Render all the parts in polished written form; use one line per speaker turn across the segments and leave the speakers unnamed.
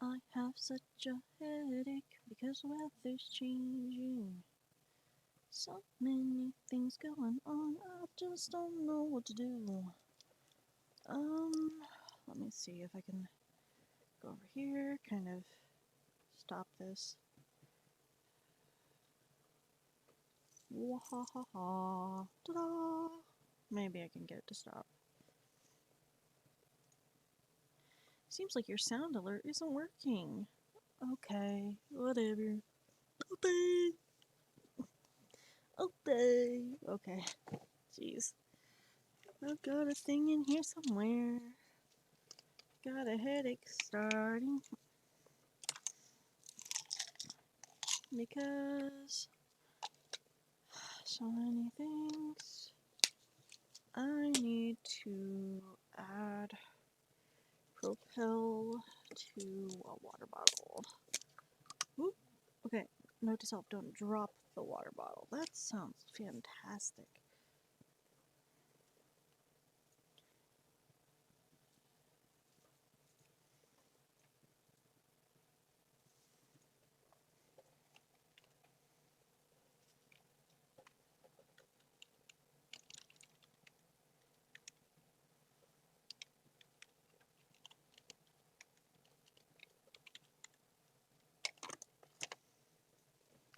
I have such a headache because the weather's changing. So many things going on, I just don't know what to do. Let me see if I can go over here, kind of stop this. Wahaha. Ta-da! Maybe I can get it to stop. Seems like your sound alert isn't working. Okay, whatever. Obey! Obey! Okay. Jeez. I've got a thing in here somewhere. Got a headache starting. Because so many things. I need to add Propel to a water bottle. Oop. Okay, note to self, don't drop the water bottle. That sounds fantastic.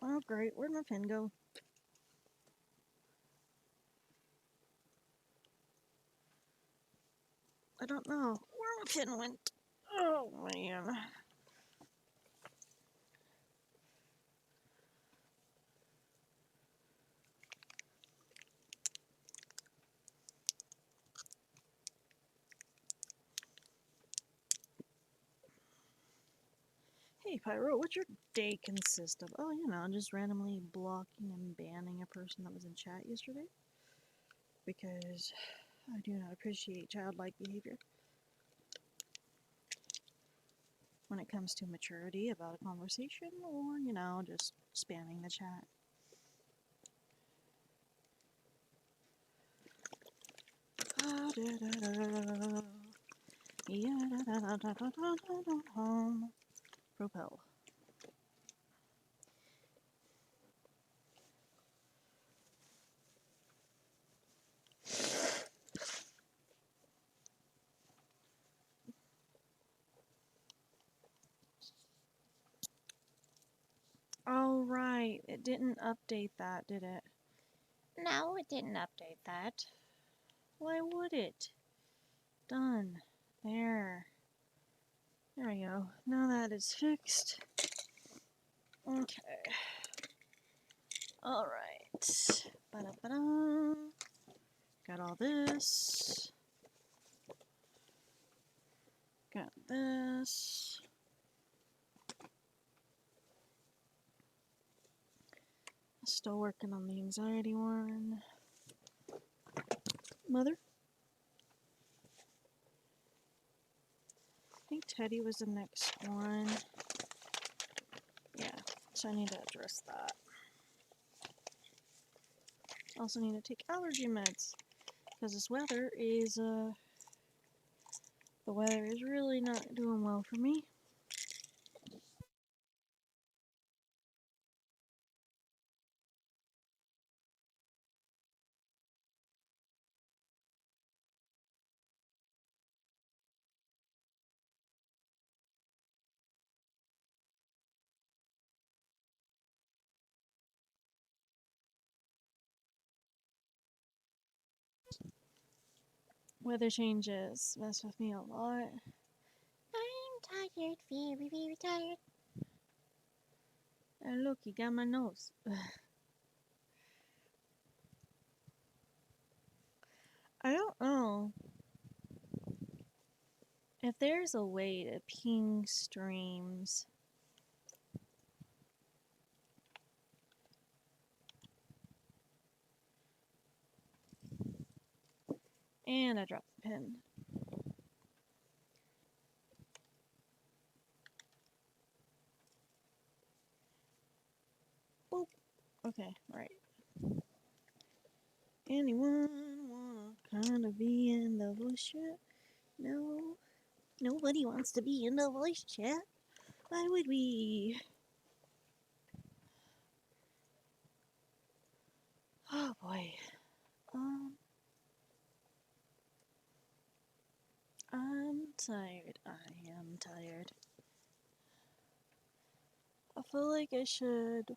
Oh great, where'd my pen go? I don't know where my pen went. Oh man. Hey Pyro, what's your day consist of? Oh, just randomly blocking and banning a person that was in chat yesterday. Because I do not appreciate childlike behavior when it comes to maturity about a conversation or, just spamming the chat. Propel. Oh, right. It didn't update that, did it? No, it didn't update that. Why would it? Done. There. There we go. Now that is fixed. Okay. Alright. Ba-da-ba-da. Got all this. Got this. Still working on the anxiety one. Mother? I think Teddy was the next one. Yeah, so I need to address that. Also need to take allergy meds. Because this weather is, the weather is really not doing well for me. Weather changes mess with me a lot. I'm tired, very, very tired. And look, you got my nose. I don't know if there's a way to ping streams. And I dropped the pen. Boop. Okay, right. Anyone wanna kinda be in the voice chat? No. Nobody wants to be in the voice chat. Why would we? Oh boy. I'm tired. I am tired. I feel like I should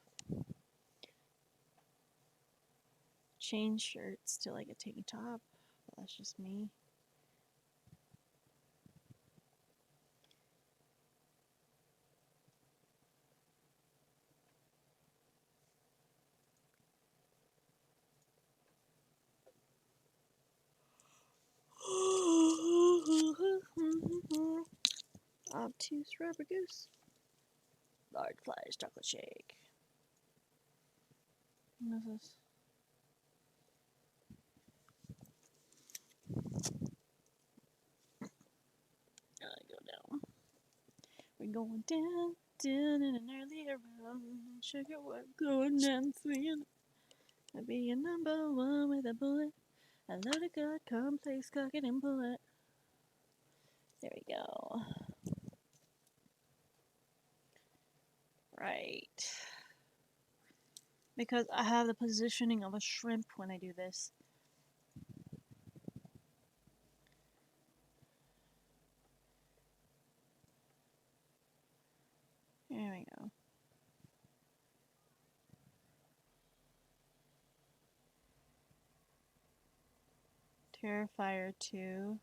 change shirts to like a tank top. But that's just me. Obtuse rubber goose. Large flies chocolate shake. What is this? I go down. We're going down, down in an earlier round. Sugar, we're going down swinging. I'll be your number one with a bullet. I love the good, complex, cock it and pull it. There we go. Right. Because I have the positioning of a shrimp when I do this. There we go. Terrifier 2.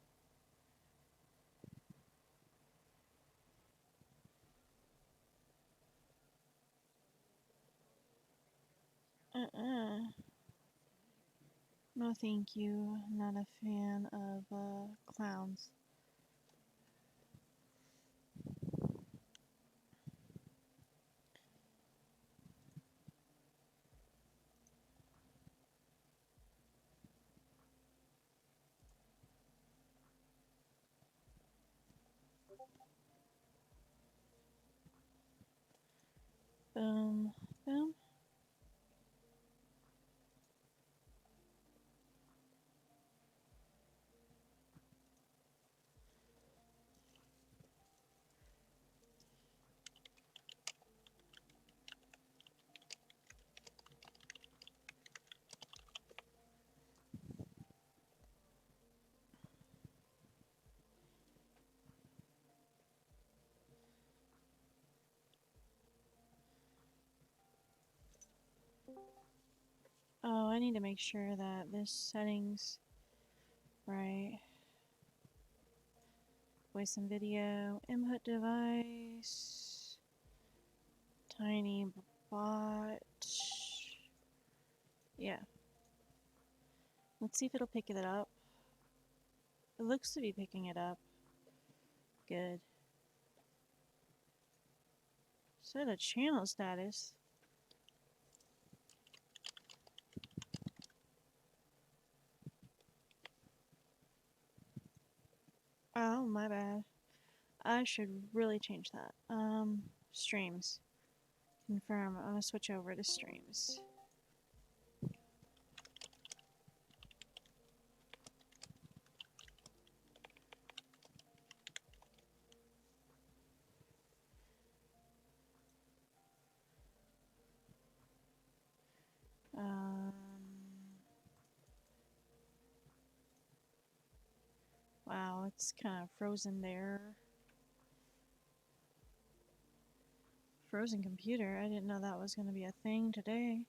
No, thank you. Not a fan of clowns. Boom, boom. Oh, I need to make sure that this setting's right. Voice and video, input device, tiny bot. Yeah. Let's see if it'll pick it up. It looks to be picking it up. Good. Set a channel status. Oh, my bad. I should really change that. Streams. Confirm. I'm gonna switch over to streams. Um, wow, it's kind of frozen there. Frozen computer. I didn't know that was gonna be a thing today.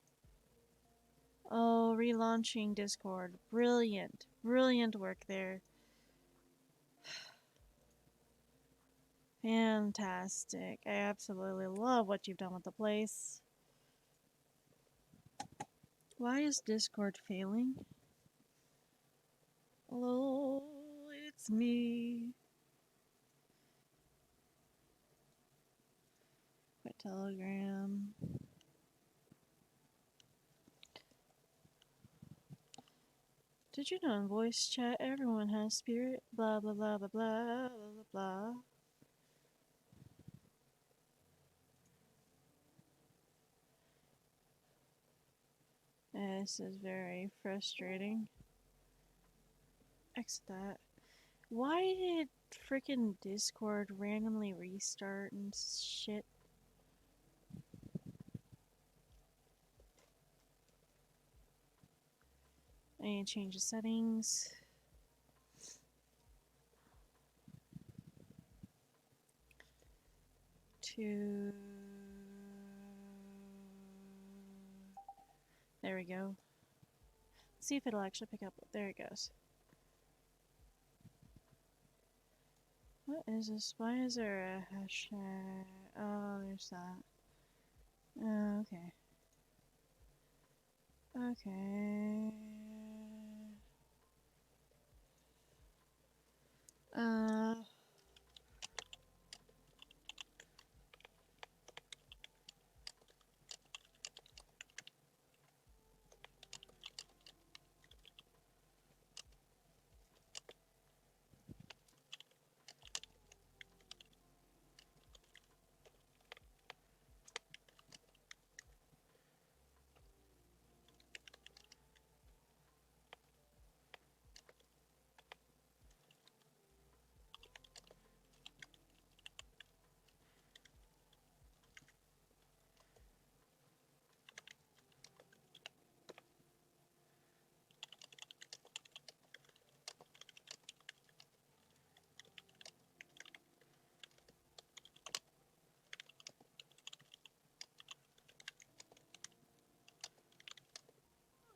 Oh, relaunching Discord. Brilliant. Brilliant work there. Fantastic. I absolutely love what you've done with the place. Why is Discord failing? Hello, it's me. My Telegram. Did you know in voice chat everyone has spirit? Blah blah blah blah blah blah blah. This is very frustrating. Exit that. Why did frickin' Discord randomly restart and shit? I need to change the settings. To... There we go. See if it'll actually pick up. There it goes. What is this? Why is there a hashtag? Oh, there's that. Okay. Okay. Uh.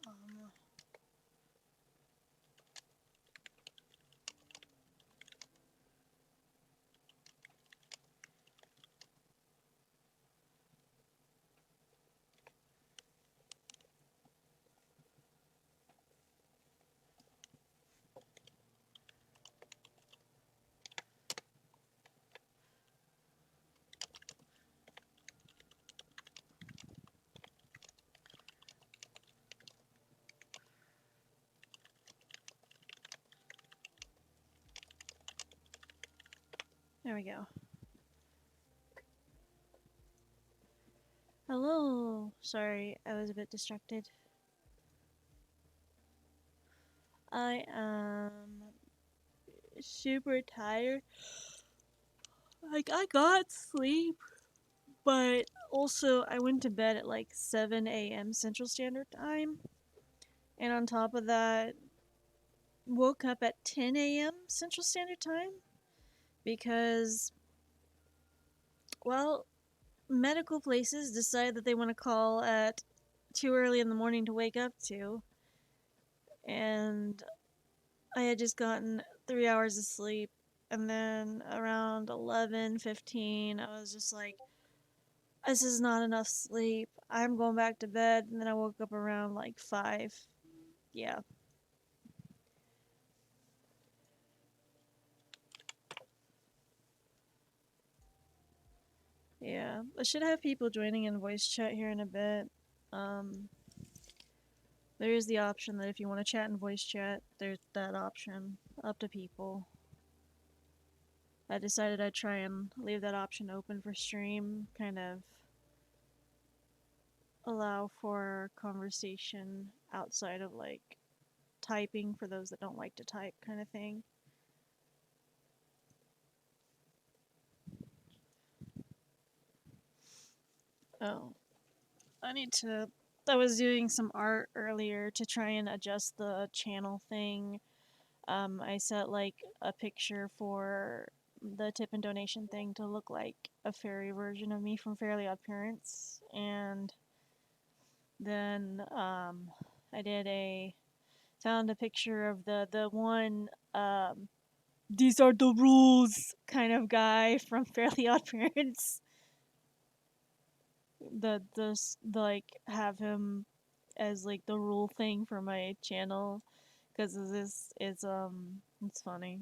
Um, there we go. Hello. Sorry, I was a bit distracted. I am super tired. Like, I got sleep, but also I went to bed at like 7 a.m. Central Standard Time. And on top of that, woke up at 10 a.m. Central Standard Time because, well, medical places decide that they want to call at too early in the morning to wake up to. And I had just gotten 3 hours of sleep. And then around 11:15, I was just like, this is not enough sleep. I'm going back to bed. And then I woke up around like 5. Yeah. Yeah. I should have people joining in voice chat here in a bit. Um, there is the option that if you want to chat in voice chat, there's that option. Up to people. I decided I'd try and leave that option open for stream, kind of allow for conversation outside of like typing for those that don't like to type, kind of thing. Oh, I need to. I was doing some art earlier to try and adjust the channel thing. I set like a picture for the tip and donation thing to look like a fairy version of me from Fairly Odd Parents, and then I did a found a picture of the one these are the rules kind of guy from Fairly Odd Parents. The like have him as like the rule thing for my channel because this is it's funny.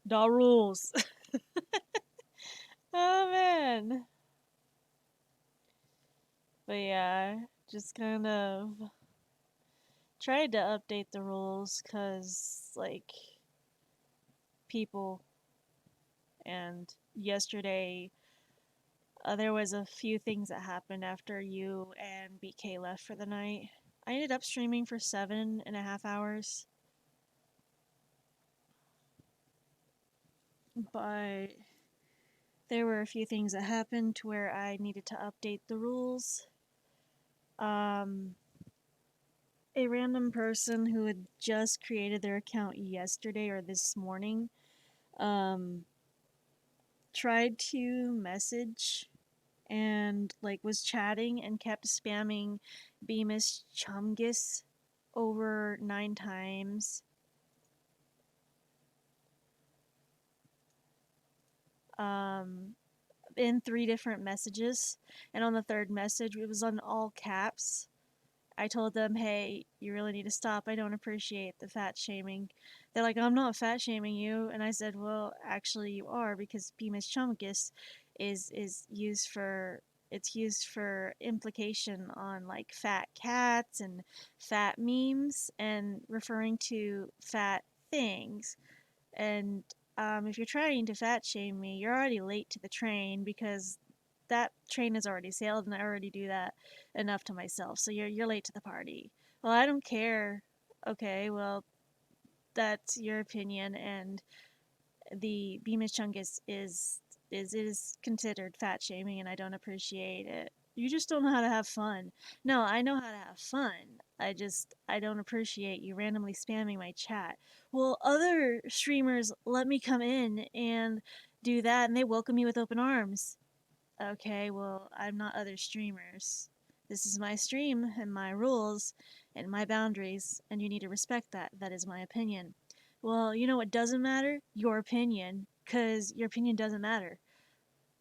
The rules. Oh man. But yeah, just kind of tried to update the rules because like people and yesterday there was a few things that happened after you and BK left for the night. I ended up streaming for 7.5 hours. but there were a few things that happened to where I needed to update the rules. A random person who had just created their account yesterday or this morning tried to message and like was chatting and kept spamming Bemis Chumgus over 9 times. In 3 different messages, and on the third message it was on all caps. I told them, hey, you really need to stop. I don't appreciate the fat shaming. They're like, I'm not fat shaming you. And I said, well, actually you are, because Bemis Chumgus is used for, it's used for implication on like fat cats and fat memes and referring to fat things. And if you're trying to fat shame me, you're already late to the train, because that train has already sailed and I already do that enough to myself. So you're late to the party. Well, I don't care. Okay, well, that's your opinion, and the Bemis Chungus is considered fat shaming, and I don't appreciate it. You just don't know how to have fun. No, I know how to have fun. I don't appreciate you randomly spamming my chat. Well, other streamers let me come in and do that, and they welcome me with open arms. Okay, well, I'm not other streamers. This is my stream and my rules and my boundaries, and you need to respect that. That is my opinion. Well, you know what doesn't matter? Your opinion, because your opinion doesn't matter.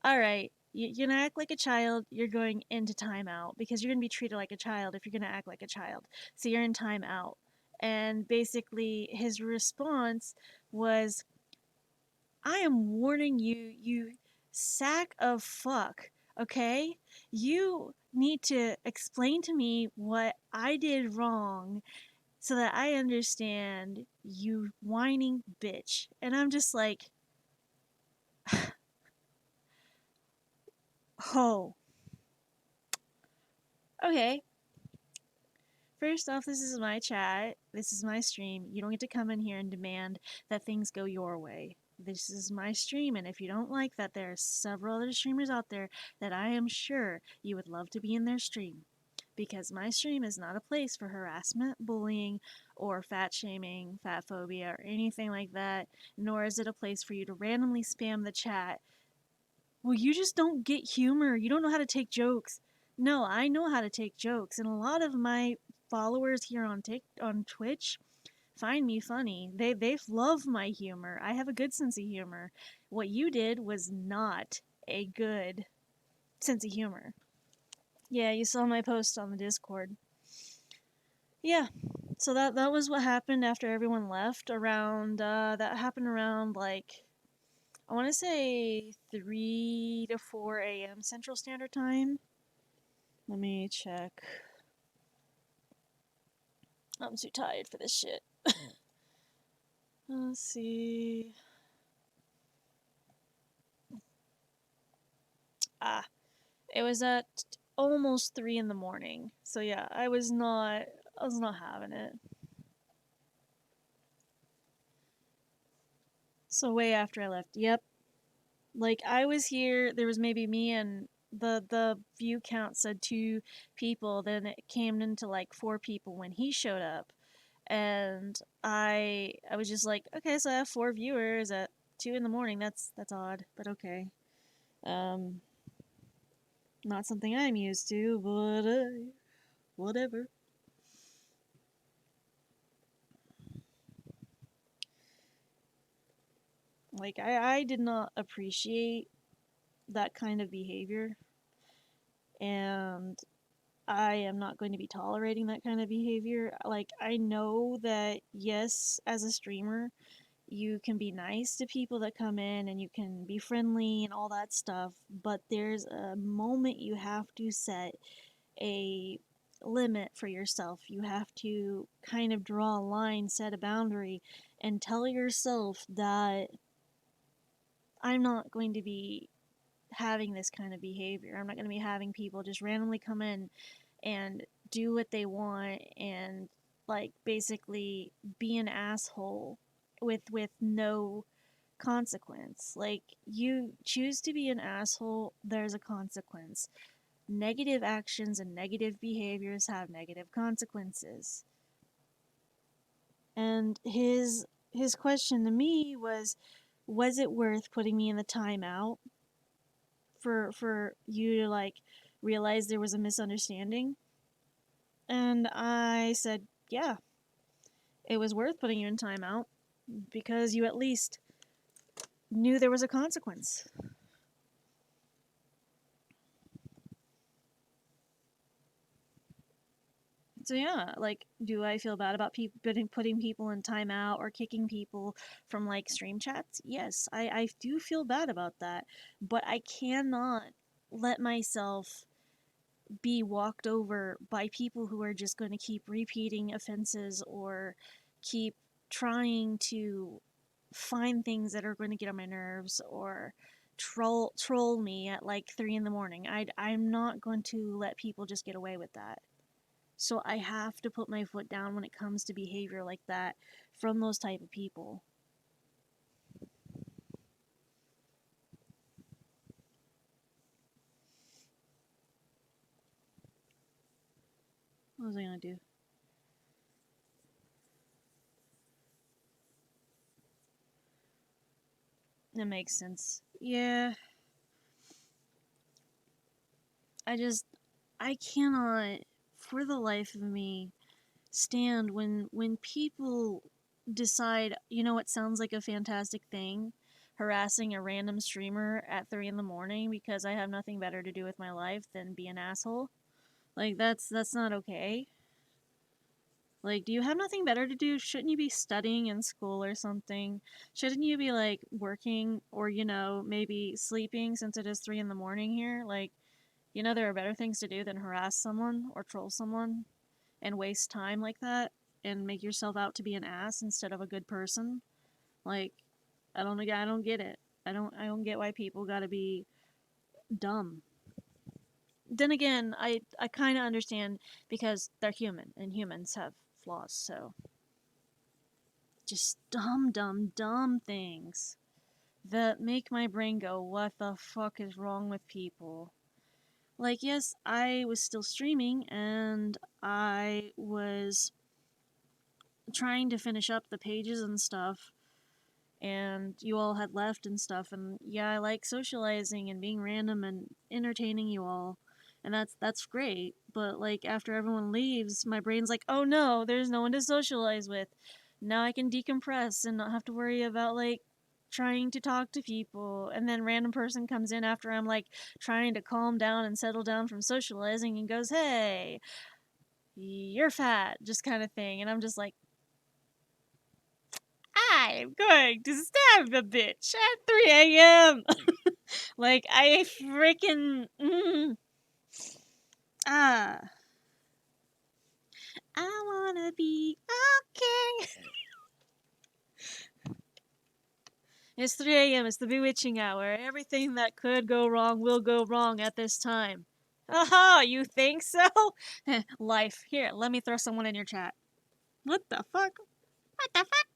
Alright, you're gonna act like a child, you're going into timeout, because you're gonna be treated like a child if you're gonna act like a child. So you're in timeout. And basically, his response was, I am warning you, you sack of fuck, okay? You need to explain to me what I did wrong so that I understand, you whining bitch. And I'm just like, oh, okay. First off, this is my chat. This is my stream. You don't get to come in here and demand that things go your way. This is my stream, and if you don't like that, there are several other streamers out there that I am sure you would love to be in their stream. Because my stream is not a place for harassment, bullying, or fat shaming, fat phobia, or anything like that, nor is it a place for you to randomly spam the chat. Well, you just don't get humor. You don't know how to take jokes. No, I know how to take jokes, and a lot of my followers here on Twitch find me funny. They love my humor. I have a good sense of humor. What you did was not a good sense of humor. Yeah, you saw my post on the Discord. Yeah, so that was what happened after everyone left. Around that happened around like, I want to say 3 to 4 a.m. Central Standard Time. Let me check. I'm too tired for this shit. Let's see. Ah, it was at almost 3 in the morning. So yeah, I was not having it. So way after I left. Yep. Like, I was here, there was maybe me and the view count said 2 people, then it came into like 4 people when he showed up. And I was just like, okay, so I have 4 viewers at 2 in the morning. That's odd, but okay. Um Not something I'm used to, but whatever. Like, I did not appreciate that kind of behavior, and I am not going to be tolerating that kind of behavior. Like, I know that, yes, as a streamer, you can be nice to people that come in and you can be friendly and all that stuff, but there's a moment you have to set a limit for yourself. You have to kind of draw a line, set a boundary, and tell yourself that I'm not going to be having this kind of behavior. I'm not going to be having people just randomly come in and do what they want and like basically be an asshole with no consequence. Like, you choose to be an asshole, there's a consequence. Negative actions and negative behaviors have negative consequences. And his question to me was it worth putting me in the timeout for you to like realize there was a misunderstanding? And I said, yeah, it was worth putting you in timeout because you at least knew there was a consequence. So yeah, like, do I feel bad about people putting people in timeout or kicking people from like stream chats? Yes, I do feel bad about that, but I cannot let myself be walked over by people who are just going to keep repeating offenses or keep trying to find things that are going to get on my nerves or troll me at like 3 in the morning. I'm not going to let people just get away with that. So I have to put my foot down when it comes to behavior like that from those type of people. What was I gonna do? That makes sense. Yeah, I cannot, for the life of me, stand when people decide, you know, what sounds like a fantastic thing, harassing a random streamer at 3 in the morning because I have nothing better to do with my life than be an asshole. Like, that's not okay. Like, do you have nothing better to do? Shouldn't you be studying in school or something? Shouldn't you be like working or, you know, maybe sleeping since it is 3 in the morning here? Like, you know, there are better things to do than harass someone or troll someone and waste time like that and make yourself out to be an ass instead of a good person. Like, I don't get it. I don't get why people got to be dumb. Then again, I kind of understand because they're human and humans have flaws. So, just dumb things that make my brain go, what the fuck is wrong with people? Like, yes, I was still streaming and I was trying to finish up the pages and stuff, and you all had left and stuff, and yeah, I like socializing and being random and entertaining you all. And that's great, but like after everyone leaves, my brain's like, "Oh no, there's no one to socialize with." Now I can decompress and not have to worry about like trying to talk to people. And then random person comes in after I'm like trying to calm down and settle down from socializing and goes, "Hey, you're fat," just kind of thing. And I'm just like, I'm going to stab the bitch at 3 a.m. Like, I freaking. Ah. I wanna be okay. It's 3 a.m. It's the bewitching hour. Everything that could go wrong will go wrong at this time. Aha, you think so? Life. Here, let me throw someone in your chat. What the fuck? What the fuck?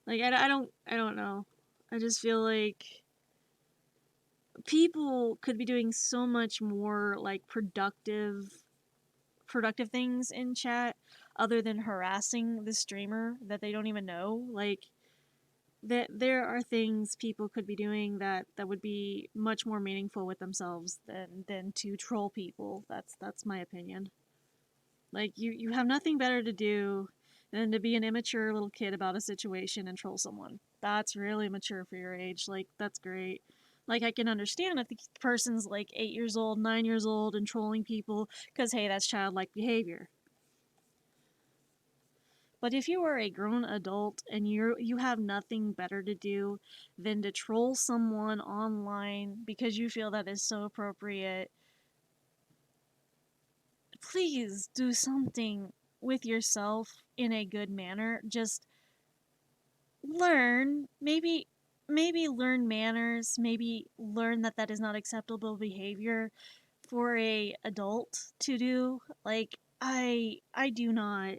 Like, I don't know. I just feel like people could be doing so much more, like, productive things in chat other than harassing the streamer that they don't even know. Like, that there are things people could be doing that would be much more meaningful with themselves than to troll people. That's my opinion. Like, you have nothing better to do than to be an immature little kid about a situation and troll someone. That's really mature for your age. Like, that's great. Like, I can understand if the person's like 8 years old, 9 years old, and trolling people because hey, that's childlike behavior. But if you are a grown adult and you have nothing better to do than to troll someone online because you feel that is so appropriate, please do something with yourself in a good manner. Just learn, maybe learn manners, maybe learn that that is not acceptable behavior for a adult to do. Like, I do not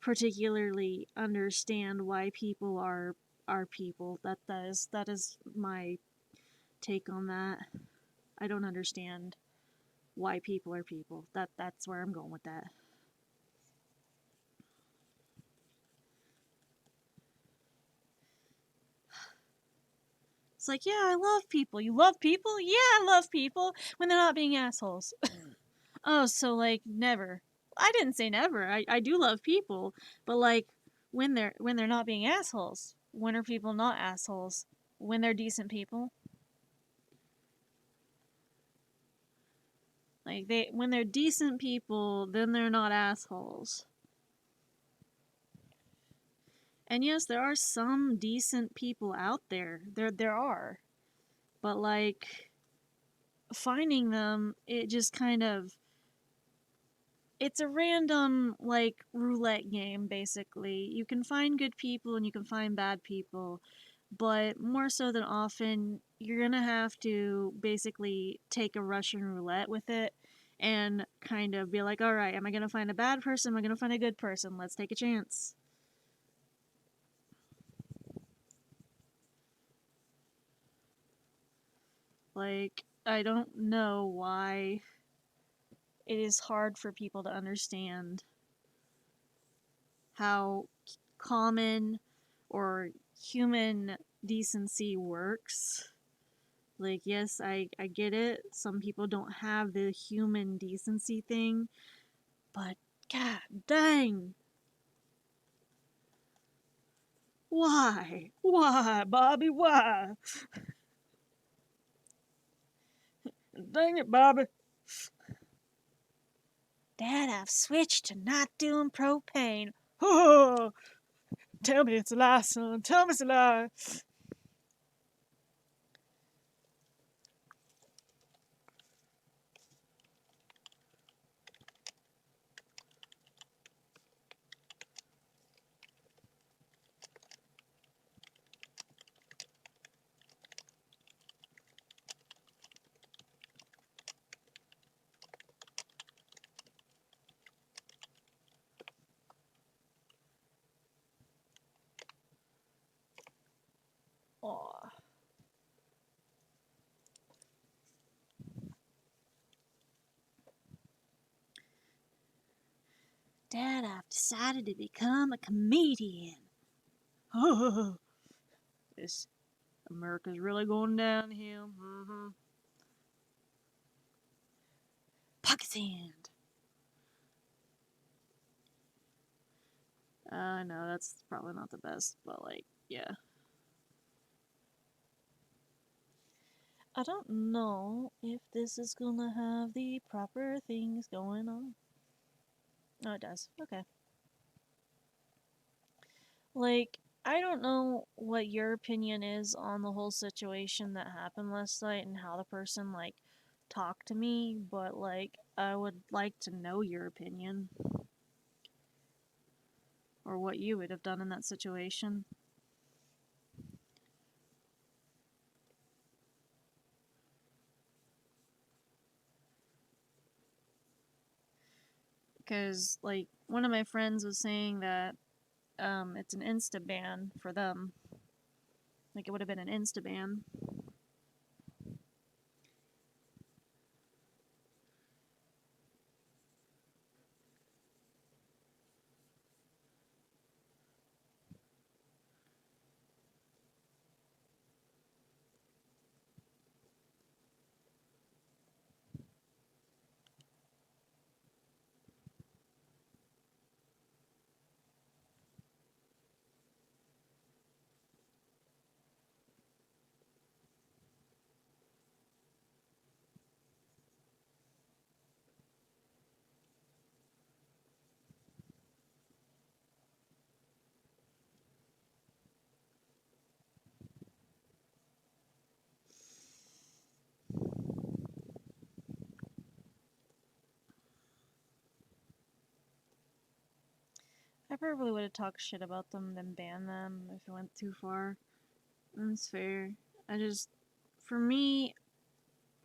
particularly understand why people are are people. That is my take on that. I don't understand why people are people. That's where I'm going with that. It's like, yeah, I love people. You love people? Yeah, I love people when they're not being assholes. Oh, so like never. I didn't say never. I do love people, but like when they're not being assholes. When are people not assholes? When they're decent people. Like they when they're decent people, then they're not assholes. And yes, there are some decent people out there. There are. But like finding them, it just kind of it's a random like roulette game basically. You can find good people and you can find bad people, but more so than often you're going to have to basically take a Russian roulette with it and kind of be like, "All right, am I going to find a bad person? Am I going to find a good person? Let's take a chance." Like I don't know why it is hard for people to understand how common or human decency works. Like, yes, I get it. Some people don't have the human decency thing, but god dang. Why? Why, Bobby? Why? Dang it, Bobby. Dad, I've switched to not doing propane. Oh, tell me it's a lie, son. Tell me it's a lie. Aw. Dad, I've decided to become a comedian. Oh, this America's really going downhill. Mm-hmm. Pocket sand. No, that's probably not the best, but like, yeah. I don't know if this is gonna have the proper things going on. Oh, it does. Okay. Like, I don't know what your opinion is on the whole situation that happened last night and how the person, like, talked to me, but, like, I would like to know your opinion or what you would have done in that situation. Because, like, one of my friends was saying that it's an insta ban for them. Like, it would have been an insta ban. I probably would have talked shit about them, then banned them if it went too far. That's fair. I just, for me,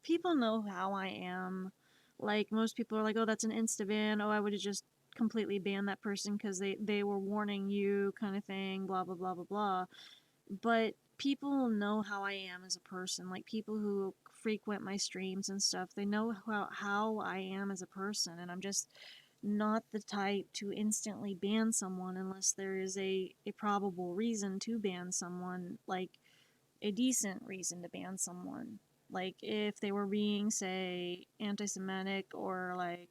people know how I am. Like, most people are like, oh, that's an insta ban. Oh, I would have just completely banned that person because they were warning you, kind of thing, blah, blah, blah, blah, blah. but people know how I am as a person. Like, people who frequent my streams and stuff, they know how I am as a person, and I'm just not the type to instantly ban someone unless there is a probable reason to ban someone, like a decent reason to ban someone. Like, if they were being, say, anti-Semitic or like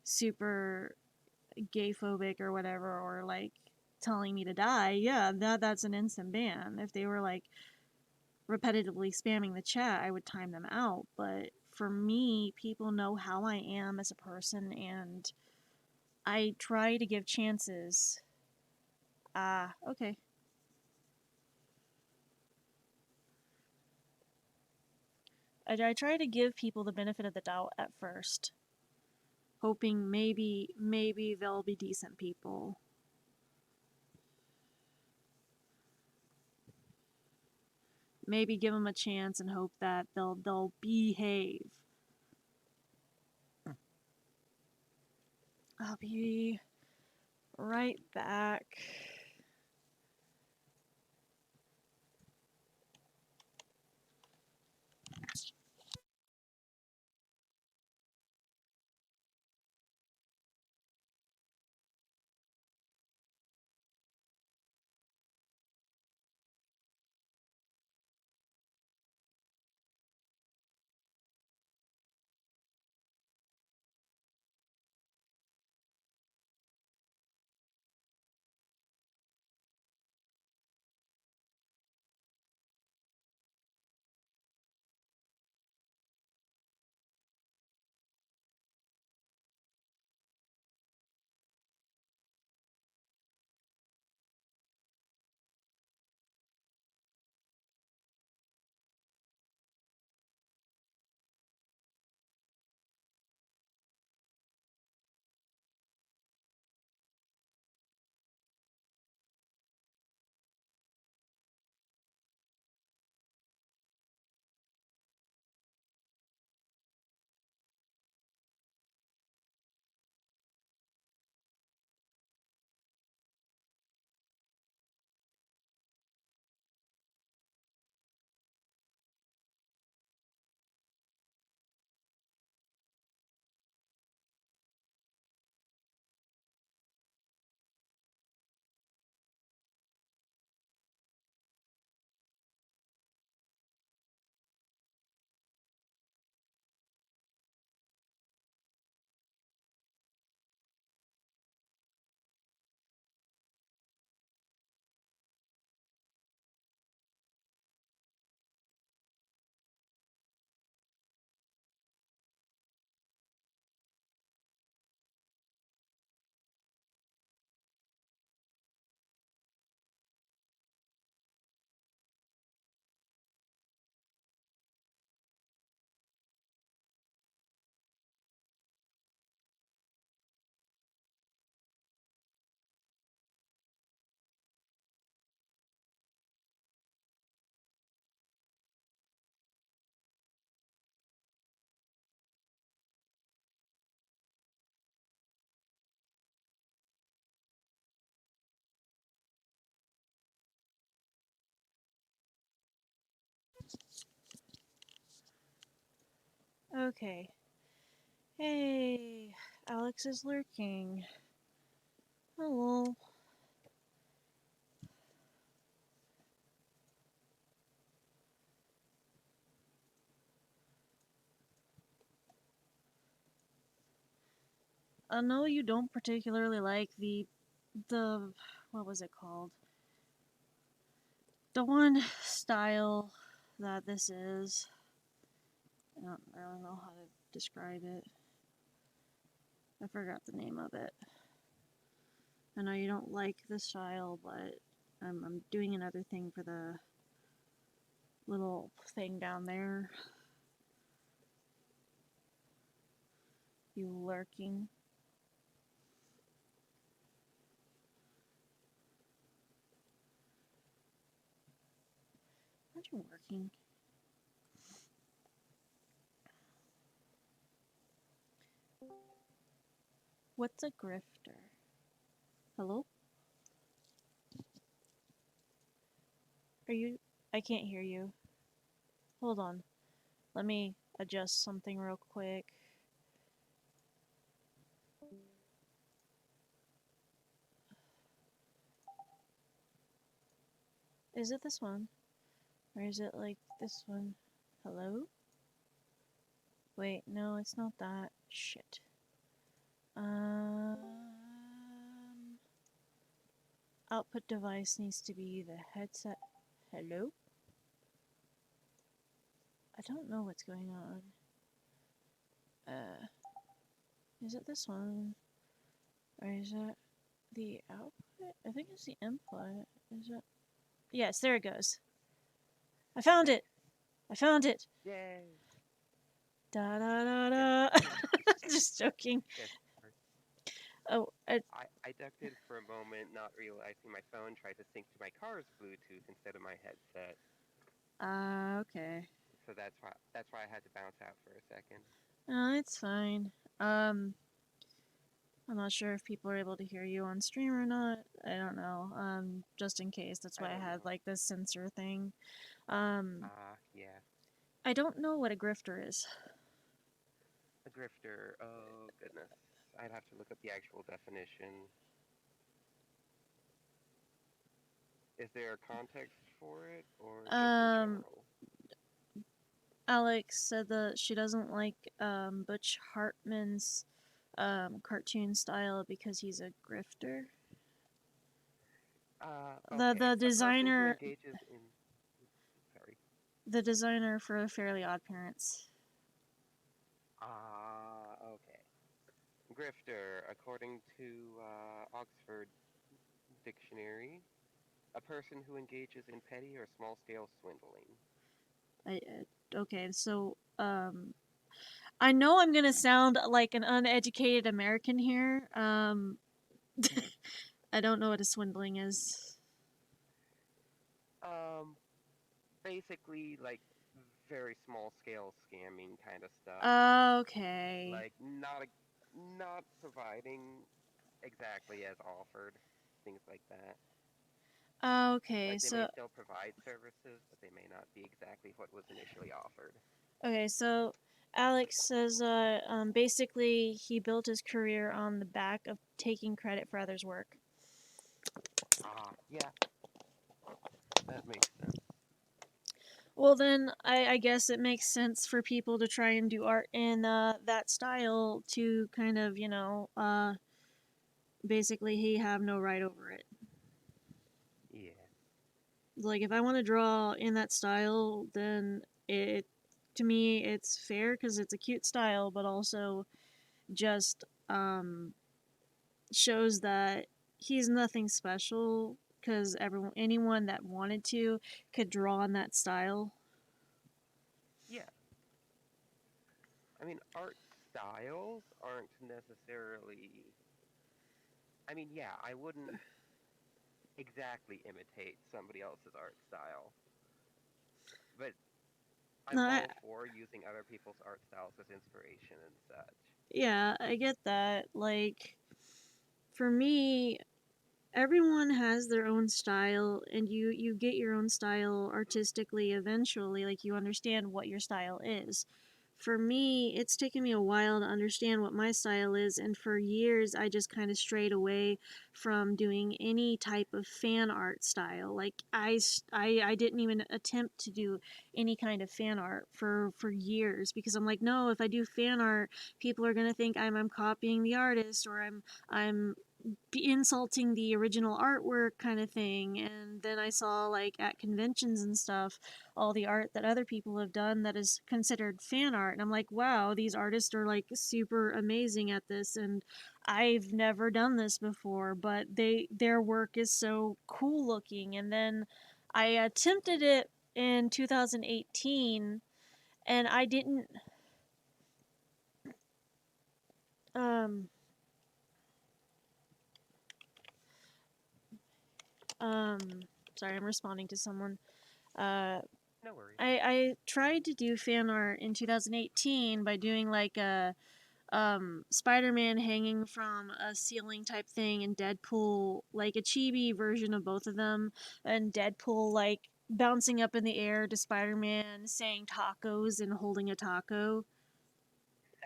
super gay phobic or whatever, or like telling me to die, yeah, that's an instant ban. If they were like repetitively spamming the chat, I would time them out. But for me, people know how I am as a person, and I try to give chances. Ah, okay. I try to give people the benefit of the doubt at first, hoping maybe they'll be decent people. Maybe give them a chance and hope that they'll behave. I'll be right back. Okay. Hey, Alex is lurking. Hello. I know you don't particularly like the what was it called? The one style that this is. I don't really know how to describe it. I forgot the name of it. I know you don't like the style, but I'm doing another thing for the little thing down there. You lurking. Aren't you working? What's a grifter? Hello? Are you? I can't hear you. Hold on. Let me adjust something real quick. Is it this one? Or is it like this one? Hello? Wait, no, it's not that. Shit. Um, output device needs to be the headset. Hello? I don't know what's going on. Is it this one? Or is it the output? I think it's the input. Is it? Yes, there it goes. I found it! I found it!
Yay!
Da da da
Yes.
da! Just joking.
Yes.
Oh,
I ducked for a moment, not realizing my phone tried to sync to my car's Bluetooth instead of my headset.
okay.
So that's why I had to bounce out for a second.
No, it's fine. Um, I'm not sure if people are able to hear you on stream or not. I don't know. Just in case. That's
I
why I
don't
had
know.
like this sensor thing. Um,
Yeah.
I don't know what a grifter is.
A grifter. Oh goodness. I'd have to look up the actual definition. Is there a context for it, or just in
Um,
general?
Alex said that she doesn't like Butch Hartman's cartoon style because he's a grifter.
Okay.
The
A person who
designer
engages in. Sorry.
the designer for Fairly Odd Parents.
Okay. Grifter, according to Oxford Dictionary, a person who engages in petty or small-scale swindling.
Okay, so I know I'm gonna sound like an uneducated American here. I don't know what a swindling is.
Um, Basically, like very small-scale scamming kind of stuff.
Okay.
Like not providing exactly as offered, things like that.
Okay,
Like they may
so
still provide services, but they may not be exactly what was initially offered.
so Alex says basically he built his career on the back of taking credit for others' work.
Yeah, that makes sense.
Well, then I guess it makes sense for people to try and do art in that style to kind of, basically he have no right over it.
Yeah.
Like if I want to draw in that style, then it to me it's fair because it's a cute style, but also just shows that he's nothing special because anyone that wanted to could draw in that style.
Yeah. I mean, art styles aren't necessarily. I mean, yeah, I wouldn't exactly imitate somebody else's art style, but
No,
I'm all for using other people's art styles as inspiration and such.
yeah, I get that. Like for me, everyone has their own style and you get your own style artistically eventually, like you understand what your style is. For me, it's taken me a while to understand what my style is, and for years I just kind of strayed away from doing any type of fan art style. Like I didn't even attempt to do any kind of fan art for years because I'm like, no, if I do fan art, people are gonna think I'm copying the artist, or I'm insulting the original artwork kind of thing. And then I saw like at conventions and stuff all the art that other people have done that is considered fan art, and I'm like, wow, these artists are like super amazing at this, and I've never done this before, but their work is so cool looking. And then I attempted it in 2018 and I didn't um um sorry, I'm responding to someone. uh
No worries.
I tried to do fan art in 2018 by doing like a Spider-Man hanging from a ceiling type thing, and Deadpool, like a chibi version of both of them, and Deadpool like bouncing up in the air to Spider-Man, saying tacos and holding a taco.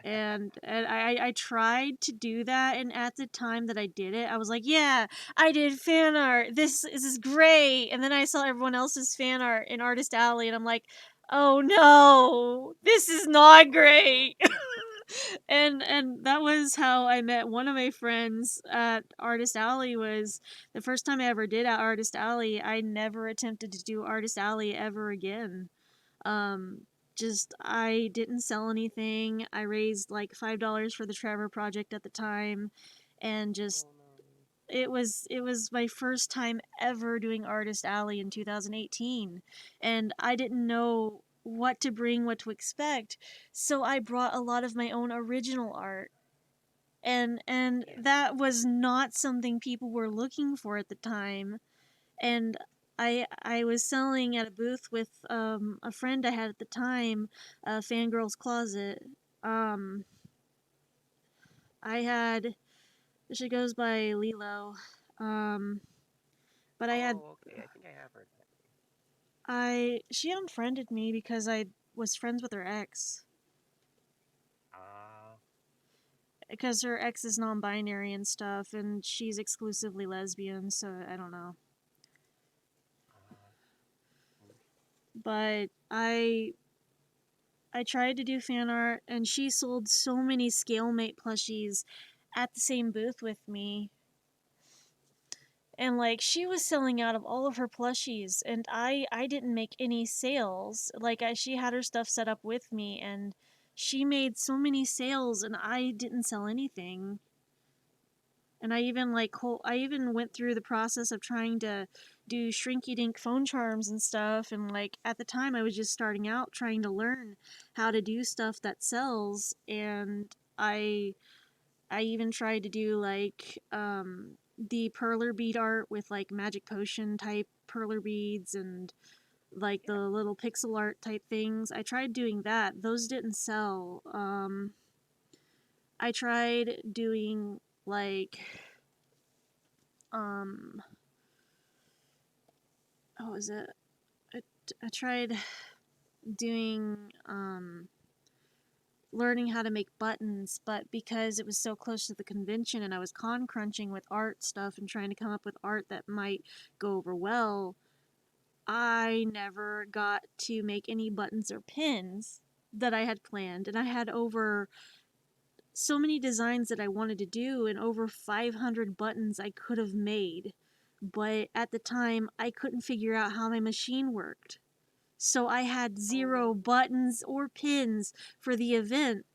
And I tried to do that, and at the time that I did it, I was like, yeah, I did fan art. This is great. And then I saw everyone else's fan art in Artist Alley, and I'm like, oh no, this is not
Oh
great. And that was how I met one of my friends at Artist Alley. Was the first time I ever did at Artist Alley. I never attempted to do Artist Alley ever again. Um, just I didn't sell anything. I raised like $5 for the Trevor Project at the time, and
no.
just
Oh no.
it was my first time ever doing Artist Alley in 2018, and I didn't know what to bring, what to expect, so I brought a lot of my own original art. And
Yeah.
that was not something people were looking for at the time. And I was selling at a booth with a friend I had at the time, Fangirl's Closet. Um, I had she goes by Lilo, um, but
Oh, okay. I think I have heard that.
I she unfriended me because I was friends with her ex,
Ah.
because her ex is non-binary and stuff, and she's exclusively lesbian. So I don't know,
Ah. Mm.
but I tried to do fan art, and she sold so many Scalemate plushies at the same booth with me. And like she was selling out of all of her plushies, and I didn't make any sales. Like she had her stuff set up with me, and she made so many sales, and I didn't sell anything. And I even went through the process of trying to do shrinky dink phone charms and stuff. And like at the time, I was just starting out trying to learn how to do stuff that sells. And I even tried to do like the perler bead art with like magic potion type perler beads, and like
Yeah.
the little pixel art type things. I tried doing that. Those didn't sell. I tried doing like um what was it? I, I tried doing learning how to make buttons, but because it was so close to the convention and I was con crunching with art stuff and trying to come up with art that might go over well, I never got to make any buttons or pins that I had planned. And I had over so many designs that I wanted to do, and over 500 buttons I could have made. But at the time, I couldn't figure out how my machine worked. So I had
Oh.
zero buttons or pins for the event.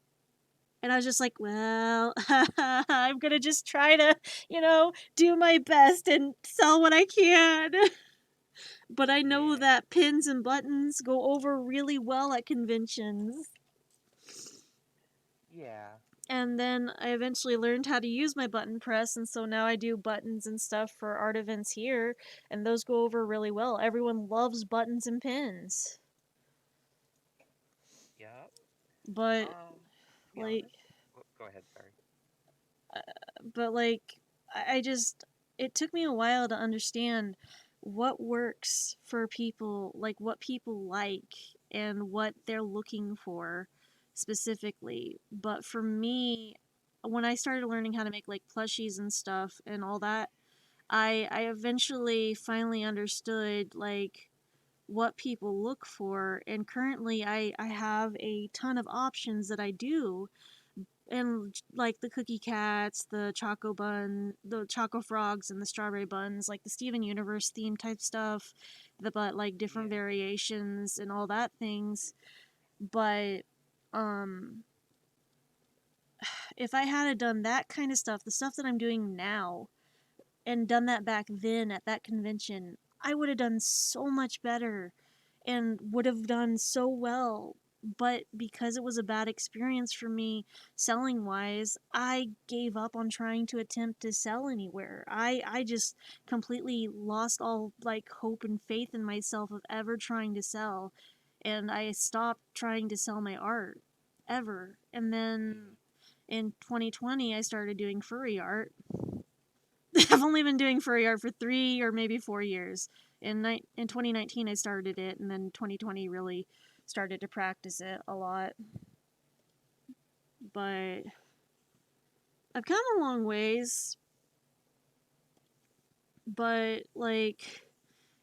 And I was just like, well, I'm going to just try to, do my best and sell what I can. But I know
Yeah.
that pins and buttons go over really well at conventions.
Yeah.
And then I eventually learned how to use my button press, and so now I do buttons and stuff for art events here, and those go over really well. Everyone loves buttons and pins.
Yep.
But
To be
like
honest. Oh, go ahead. Sorry.
but like I just it took me a while to understand what works for people, like what people like and what they're looking for specifically. But for me, when I started learning how to make like plushies and stuff and all that, I eventually finally understood like what people look for. And currently I have a ton of options that I do, and like the cookie cats, the choco bun, the choco frogs, and the strawberry buns, like the Steven Universe theme type stuff, but like different
Yeah.
variations and all that things. But um if I had done that kind of stuff, the stuff that I'm doing now, and done that back then at that convention, I would have done so much better and would have done so well. But because it was a bad experience for me selling wise, I gave up on trying to attempt to sell anywhere. I just completely lost all like hope and faith in myself of ever trying to sell. And I stopped trying to sell my art ever. And then in 2020 I started doing furry art. I've only been doing furry art for 3 or maybe 4 years. In 2019 I started it, and then 2020 really started to practice it a lot. But I've come a long ways, but like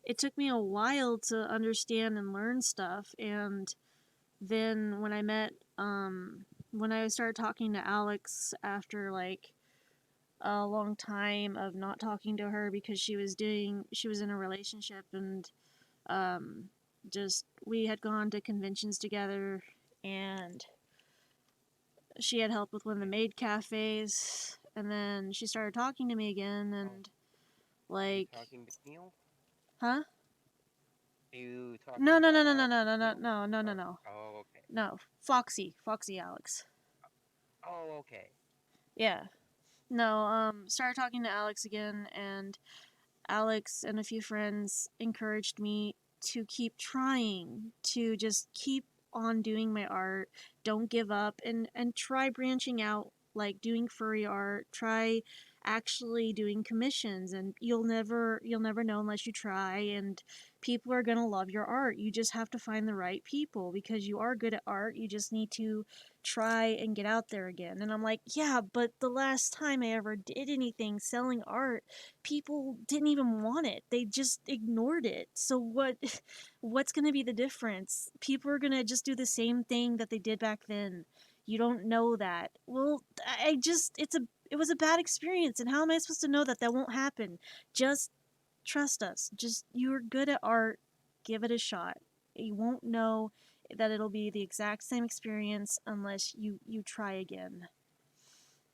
it took me a while to understand and learn stuff. And then when I started talking to Alex after like a long time of not talking to her because she was in a relationship, and just we had gone to conventions together, and she had helped with one of the maid cafes, and then she started talking to me again, and like,
talking to Neil?
huh?
You talking
No, no,
about
no, no, no,
Alex
no,
and
no, no,
Neil?
no, no, no,
Oh,
no.
oh, okay.
No, Foxy Alex.
Oh, okay.
Yeah. No, started talking to Alex again, and Alex and a few friends encouraged me to keep trying, to just keep on doing my art, don't give up, and try branching out, like doing furry art, try actually doing commissions, and you'll never know unless you try. And people are going to love your art. You just have to find the right people, because you are good at art. You just need to try and get out there again. And I'm like, yeah, but the last time I ever did anything selling art, people didn't even want it. They just ignored it. So what's going to be the difference? People are going to just do the same thing that they did back then. You don't know that. Well, I just it was a bad experience, and how am I supposed to know that that won't happen? Just trust us. Just, you're good at art. Give it a shot. You won't know that it'll be the exact same experience unless you try again.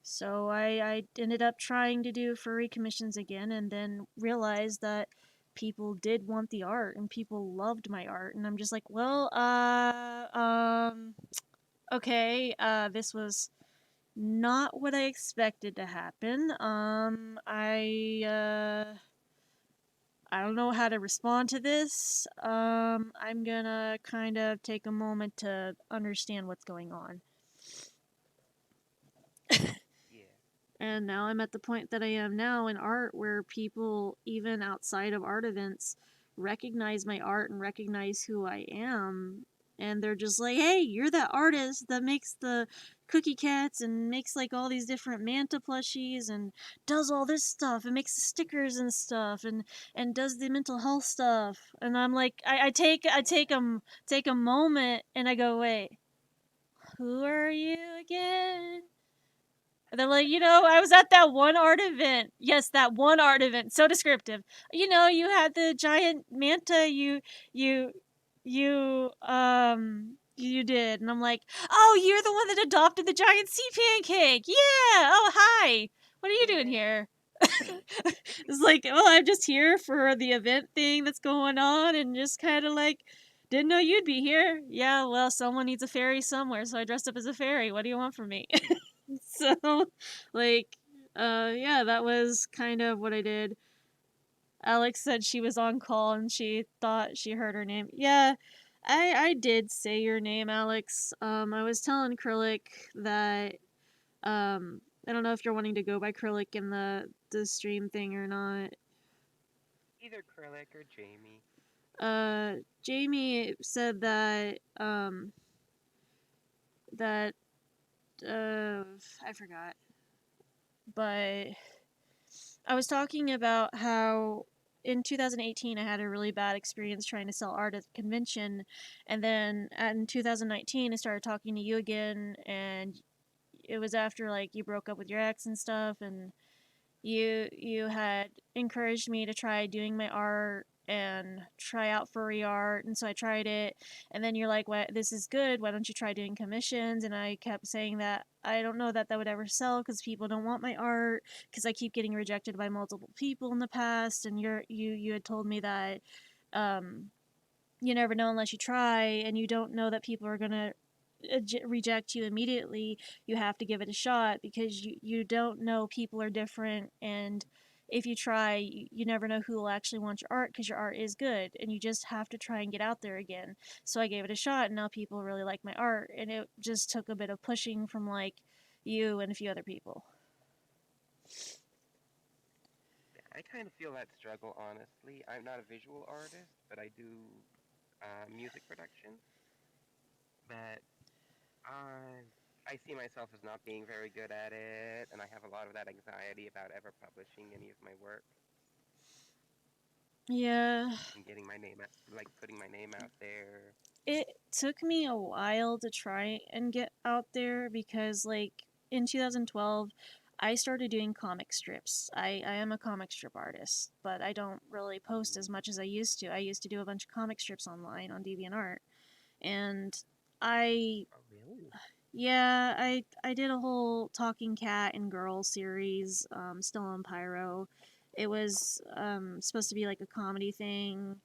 So I ended up trying to do furry commissions again, and then realized that people did want the art and people loved my art. And I'm just like, well, okay, this was not what I expected to happen. I don't know how to respond to this. I'm gonna kind of take a moment to understand what's going on.
Yeah.
And now I'm at the point that I am now in art, where people, even outside of art events, recognize my art and recognize who I am. And they're just like, hey, you're that artist that makes the cookie cats and makes like all these different manta plushies and does all this stuff and makes the stickers and stuff, and does the mental health stuff. And I'm like, take a moment and I go, wait, who are you again? And they're like, I was at that one art event. Yes, that one art event. So descriptive. You had the giant manta. You, you did. And I'm like, oh, you're the one that adopted the giant sea pancake. Yeah. Oh, hi. What are you doing here? It's like, well, I'm just here for the event thing that's going on, and just kind of like, didn't know you'd be here. Yeah, well, someone needs a fairy somewhere, so I dressed up as a fairy. What do you want from me? So, like, yeah, that was kind of what I did. Alex said she was on call and she thought she heard her name. Yeah, I did say your name, Alex. I was telling Krillic that, I don't know if you're wanting to go by Krillic in the stream thing or not.
Either Krillic or Jamie.
Jamie said that, I forgot. But I was talking about how in 2018 I had a really bad experience trying to sell art at the convention, and then in 2019 I started talking to you again, and it was after like you broke up with your ex and stuff, and you had encouraged me to try doing my art and try out furry art, and so I tried it. And then you're like, "What? This is good. Why don't you try doing commissions?" And I kept saying that I don't know that would ever sell because people don't want my art, because I keep getting rejected by multiple people in the past. And you had told me that um, you never know unless you try, and you don't know that people are gonna reject you immediately. You have to give it a shot, because you don't know, people are different, and if you try, you never know who will actually want your art, because your art is good, and you just have to try and get out there again. So I gave it a shot, and now people really like my art, and it just took a bit of pushing from like you and a few other people.
I kind of feel that struggle, honestly. I'm not a visual artist, but I do music production. But I see myself as not being very good at it, and I have a lot of that anxiety about ever publishing any of my work
Yeah,
and getting my name out, like putting my name out there.
it took me a while to try and get out there because, like, in 2012, I started doing comic strips. I am a comic strip artist, but I don't really post as
Mm.
much as I used to. I used to do a bunch of comic strips online on DeviantArt, and I
Oh, really?
yeah, I did a whole Talking Cat and Girl series, still on Pyro. It was supposed to be like a comedy thing,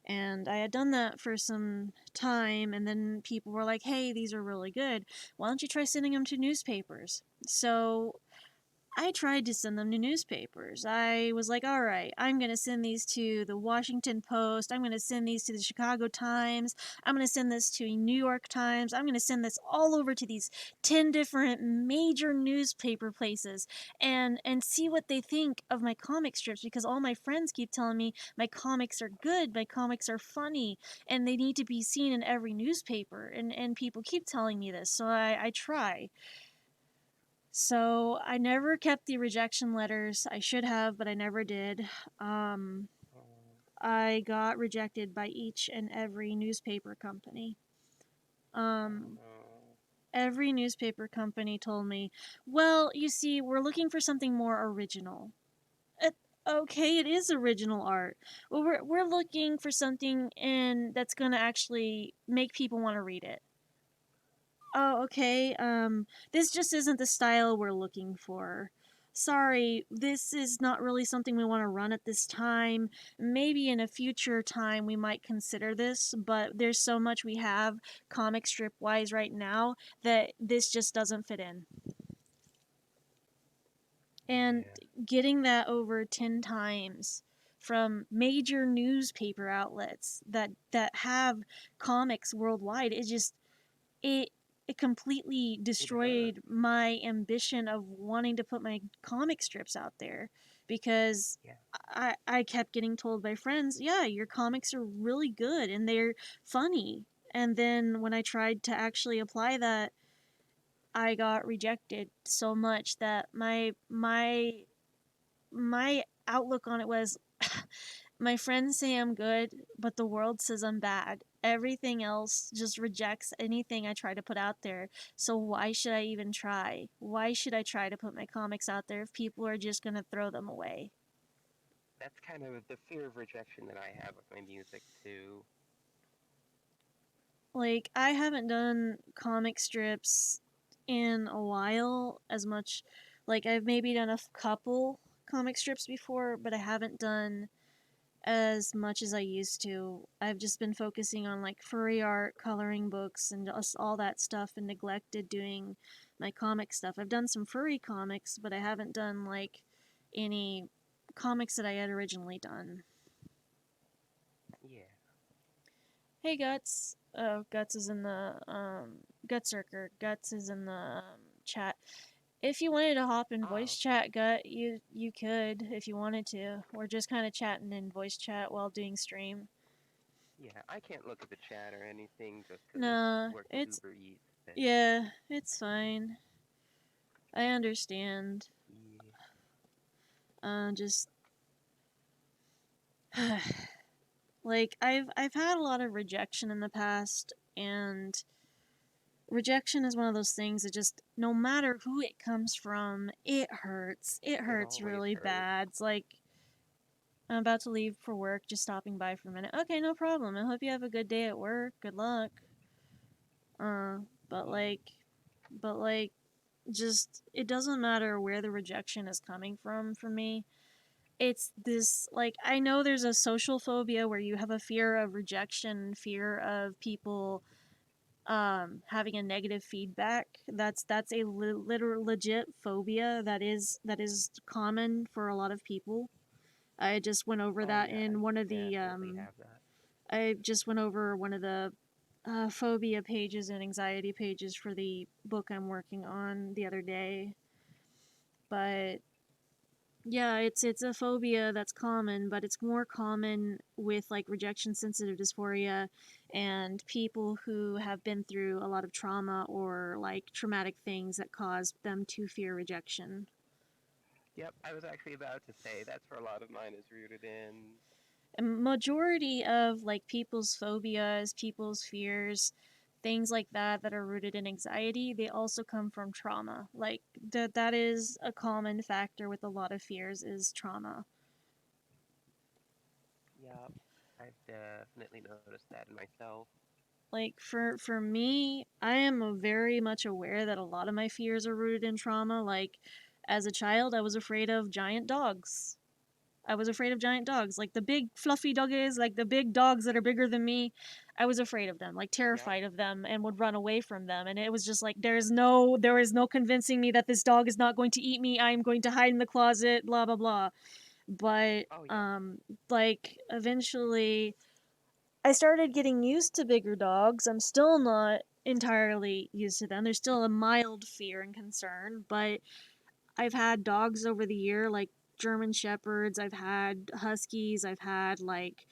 and I had done that for some time, and then people were like, "Hey, these are really good. Why don't you try sending them to newspapers?" So I tried to send them to newspapers. I was like, all right, I'm going to send these to the Washington Post. I'm going to send these to the Chicago Times. I'm going to send this to New York Times. I'm going to send this all over to these 10 different major newspaper places and see what they think of my comic strips because all my friends keep telling me my comics are good, my comics are funny, and they need to be seen in every newspaper. And people keep telling me this. So I try. So I never kept the rejection letters. I should have, but I never did. Um,
Oh,
I got rejected by each and every newspaper company.
oh
Um,
no.
every newspaper company told me, well, you see, we're looking for something more original. It, okay, it is original art. Well, we're looking for something that's going to actually make people want to read it. Oh, okay. This just isn't the style we're looking for. Sorry, this is not really something we want to run at this time. Maybe in a future time we might consider this, but there's so much we have comic strip wise right now that this just doesn't fit in. And
Yeah.
getting that over 10 times from major newspaper outlets that have comics worldwide, it it completely
It hurt.
destroyed my ambition of wanting to put my comic strips out there because
Yeah.
I kept getting told by friends, yeah, your comics are really good and they're funny. And then when I tried to actually apply that, I got rejected so much that my outlook on it was my friends say I'm good, but the world says I'm bad. Everything else just rejects anything I try to put out there. So why should I even try? Why should I try to put my comics out there if people are just going to throw them away?
That's kind of the fear of rejection that I have with my music too.
Like, I haven't done comic strips in a while as much. Like, I've maybe done a couple comic strips before, but I haven't done as much as I used to. I've just been focusing on like furry art, coloring books, and just all that stuff, and neglected doing my comic stuff. I've done some furry comics, but I haven't done like any comics that I had originally done.
Yeah.
Hey Guts. Oh, Guts is in the Gutsurker. Guts is in the chat. If you wanted to hop in voice
Oh.
chat, Gut, you could if you wanted to. We're just kind of chatting in voice chat while doing stream.
Yeah. I can't look at the chat or anything just because of
Nah,
working
it's
Uber Eats. But
yeah, it's fine. I understand.
yeah.
Just like I've had a lot of rejection in the past, and rejection is one of those things that just no matter who it comes from, it hurts. It
It
hurts
always
really
hurts.
bad. It's like I'm about to leave for work, just stopping by for a minute. Okay, no problem. I hope you have a good day at work. Good luck. Uh, but
Yeah.
like, but like, just it doesn't matter where the rejection is coming from for me. It's this like I know there's a social phobia where you have a fear of rejection, fear of people having a negative feedback. That's a literal legit phobia that is common for a lot of people. I just went over
Oh
that
yeah. I
in one of the
definitely have that.
I just went over one of the phobia pages and anxiety pages for the book I'm working on the other day. But Yeah, it's a phobia that's common, but it's more common with like rejection sensitive dysphoria and people who have been through a lot of trauma or like traumatic things that cause them to fear rejection.
Yep, I was actually about to say that's where a lot of mine is rooted in.
And majority of like people's phobias, people's fears, things like that are rooted in anxiety, they also come from trauma. Like that is a common factor with a lot of fears is trauma.
Yep, I've definitely noticed that in myself.
Like for me, I am very much aware that a lot of my fears are rooted in trauma. Like as a child, I was afraid of giant dogs. I was afraid of giant dogs, like the big fluffy doggies, like the big dogs that are bigger than me. I was afraid of them, like
Yep.
terrified of them, and would run away from them. And it was just like there is no convincing me that this dog is not going to eat me. I am going to hide in the closet, blah blah blah. But
Oh yeah.
like eventually, I started getting used to bigger dogs. I'm still not entirely used to them. There's still a mild fear and concern, but I've had dogs over the year, like German Shepherds, I've had Huskies, I've had like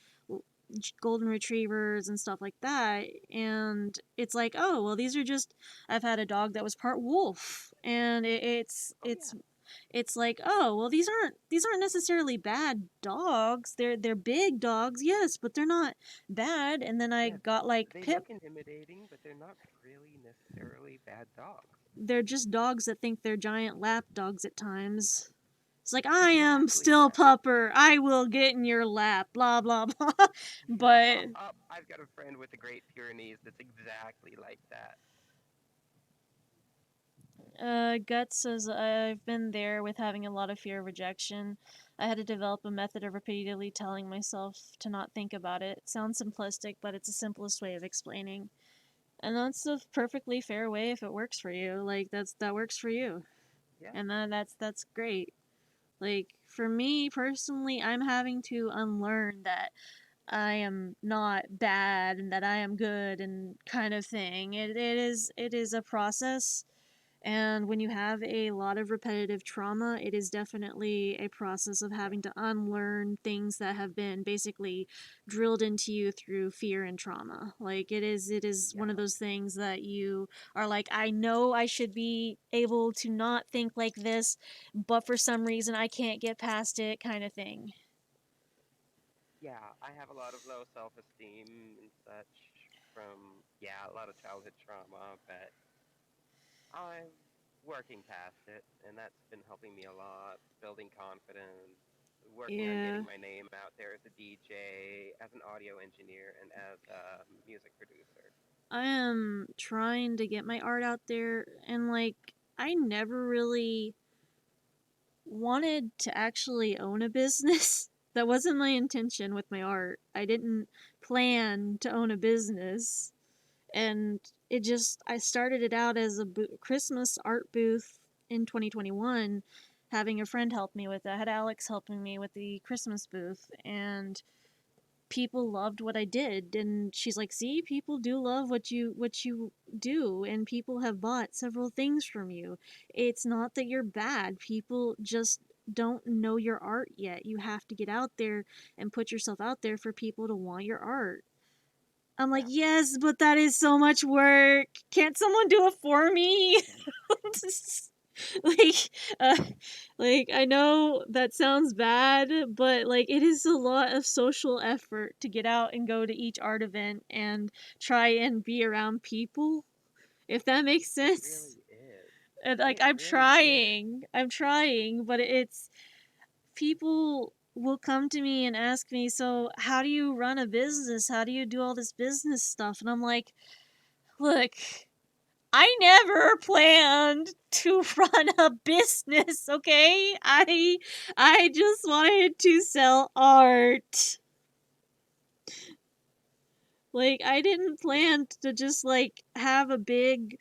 golden retrievers and stuff like that, and it's like, oh well, these are just, I've had a dog that was part wolf, and
Oh yeah.
it's like, oh well, these aren't necessarily bad dogs. They're big dogs, yes, but they're not bad. And then I
Yeah,
got like
they
pit.
look intimidating, but they're not really necessarily bad dogs.
They're just dogs that think they're giant lap dogs at times. It's like, I am
Exactly.
still
Yeah.
pupper. I will get in your lap. Blah blah blah. But
I've got a friend with the Great Pyrenees that's exactly like that.
Guts says I've been there with having a lot of fear of rejection. I had to develop a method of repeatedly telling myself to not think about it. It sounds simplistic, but it's the simplest way of explaining. And that's a perfectly fair way if it works for you. Like that works for you.
Yeah.
And that's great. Like for me personally, I'm having to unlearn that I am not bad and that I am good and kind of thing. It is a process, and when you have a lot of repetitive trauma, it is definitely a process of
Yeah.
having to unlearn things that have been basically drilled into you through fear and trauma. Like it is one of
Yeah.
those things that you are like, I know I should be able to not think like this, but for some reason I can't get past it kind of thing.
Yeah. I have a lot of low self-esteem and such from a lot of childhood trauma, but I'm working past it, and that's been helping me a lot, building confidence, working on
Yeah.
getting my name out there as a DJ, as an audio engineer, and as a music producer.
I am trying to get my art out there, and like I never really wanted to actually own a business. That wasn't my intention with my art. I didn't plan to own a business. And it just, I started it out as a Christmas art booth in 2021, having a friend help me with it. I had Alex helping me with the Christmas booth, and people loved what I did. And she's like, see, people do love what you do, and people have bought several things from you. It's not that you're bad. People just don't know your art yet. You have to get out there and put yourself out there for people to want your art. I'm like,
Yeah.
yes, but that is so much work. Can't someone do it for me? like uh, like I know that sounds bad, but like it is a lot of social effort to get out and go to each art event and try and be around people, if that makes
It
sense.
really is.
And like
It really is.
I'm trying, but it's people will come to me and ask me, so how do you run a business, how do you do all this business stuff? And I'm like, look, I never planned to run a business, okay? I just wanted to sell art. Like I didn't
Yeah.
plan to just like have a big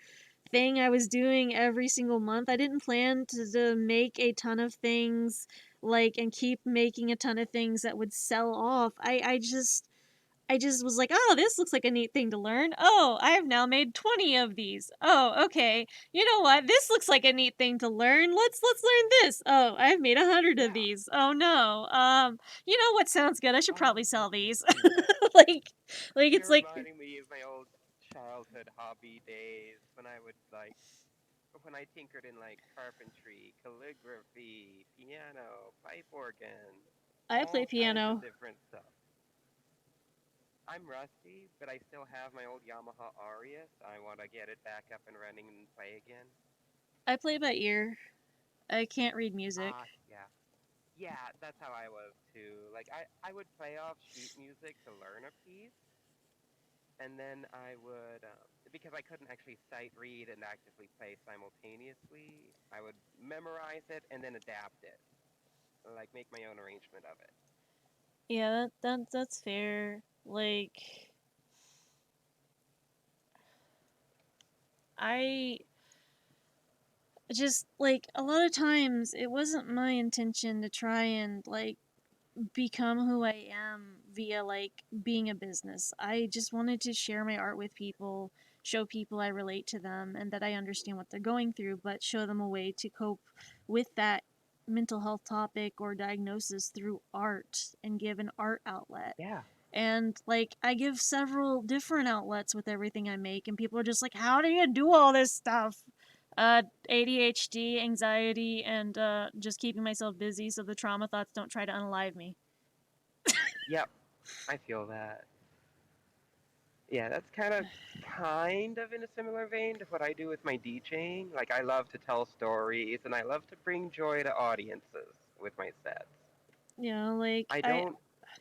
thing I was doing every single month. I didn't plan to make a ton of things like and keep making a ton of things that would sell off. I just I just was like, oh, this looks like a neat thing to learn. Oh, I have now made 20 of these. Oh, okay. You know what? This looks like a neat thing to learn. Let's learn this. Oh, I've made 100 of
Yeah.
these. Oh no. You know what sounds good? I should
Oh,
probably sell
yeah.
these. like it's
You're
like
reminding me of my old childhood hobby days when I would like when I tinkered in like carpentry, calligraphy, piano, pipe organ,
I play
all kinds of
piano.
different stuff. I'm rusty, but I still have my old Yamaha Arius. I want to get it back up and running and play again.
I play by ear. I can't read music.
Ah, yeah. Yeah, that's how I was too. Like I would play off sheet music to learn a piece, and then I would because I couldn't actually sight read and actively play simultaneously, I would memorize it and then adapt it, like make my own arrangement of it.
Yeah, that's fair. Like I just like a lot of times it wasn't my intention to try and like become who I am via like being a business. I just wanted to share my art with people, show people I relate to them and that I understand what they're going through, but show them a way to cope with that mental health topic or diagnosis through art and give an art outlet.
Yeah.
And like I give several different outlets with everything I make, and people are just like, how do you do all this stuff? ADHD, anxiety, and just keeping myself busy so the trauma thoughts don't try to unalive me.
Yep. I feel that. Yeah, that's kind of in a similar vein to what I do with my DJing. Like I love to tell stories and I love to bring joy to audiences with my sets.
You know, like
I don't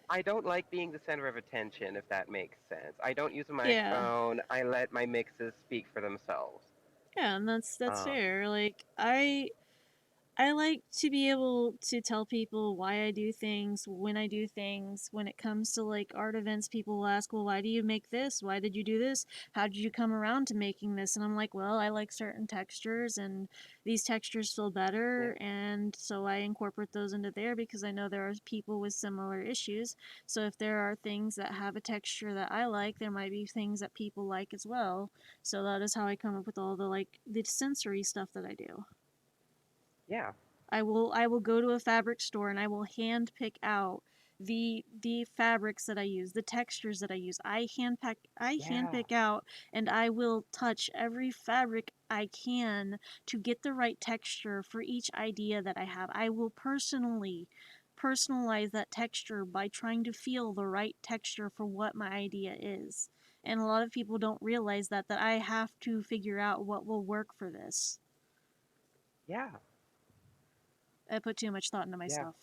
I don't like being the center of attention, if that makes sense. I don't use a
yeah,
microphone. I let my mixes speak for themselves.
yeah, and that's
Um,
fair. Like I like to be able to tell people why I do things, when I do things. When it comes to like art events, people will ask, well, why do you make this? Why did you do this? How did you come around to making this? And I'm like, well, I like certain textures and these textures feel
yeah,
better. And so I incorporate those into there because I know there are people with similar issues. So if there are things that have a texture that I like, there might be things that people like as well. So that is how I come up with all the like the sensory stuff that I do.
yeah,
I will go to a fabric store and I will hand pick out the fabrics that I use, the textures that I use. I hand
yeah,
pick out and I will touch every fabric I can to get the right texture for each idea that I have. I will personally personalize that texture by trying to feel the right texture for what my idea is. And a lot of people don't realize that I have to figure out what will work for this.
yeah,
I put too much thought into
yeah.
myself.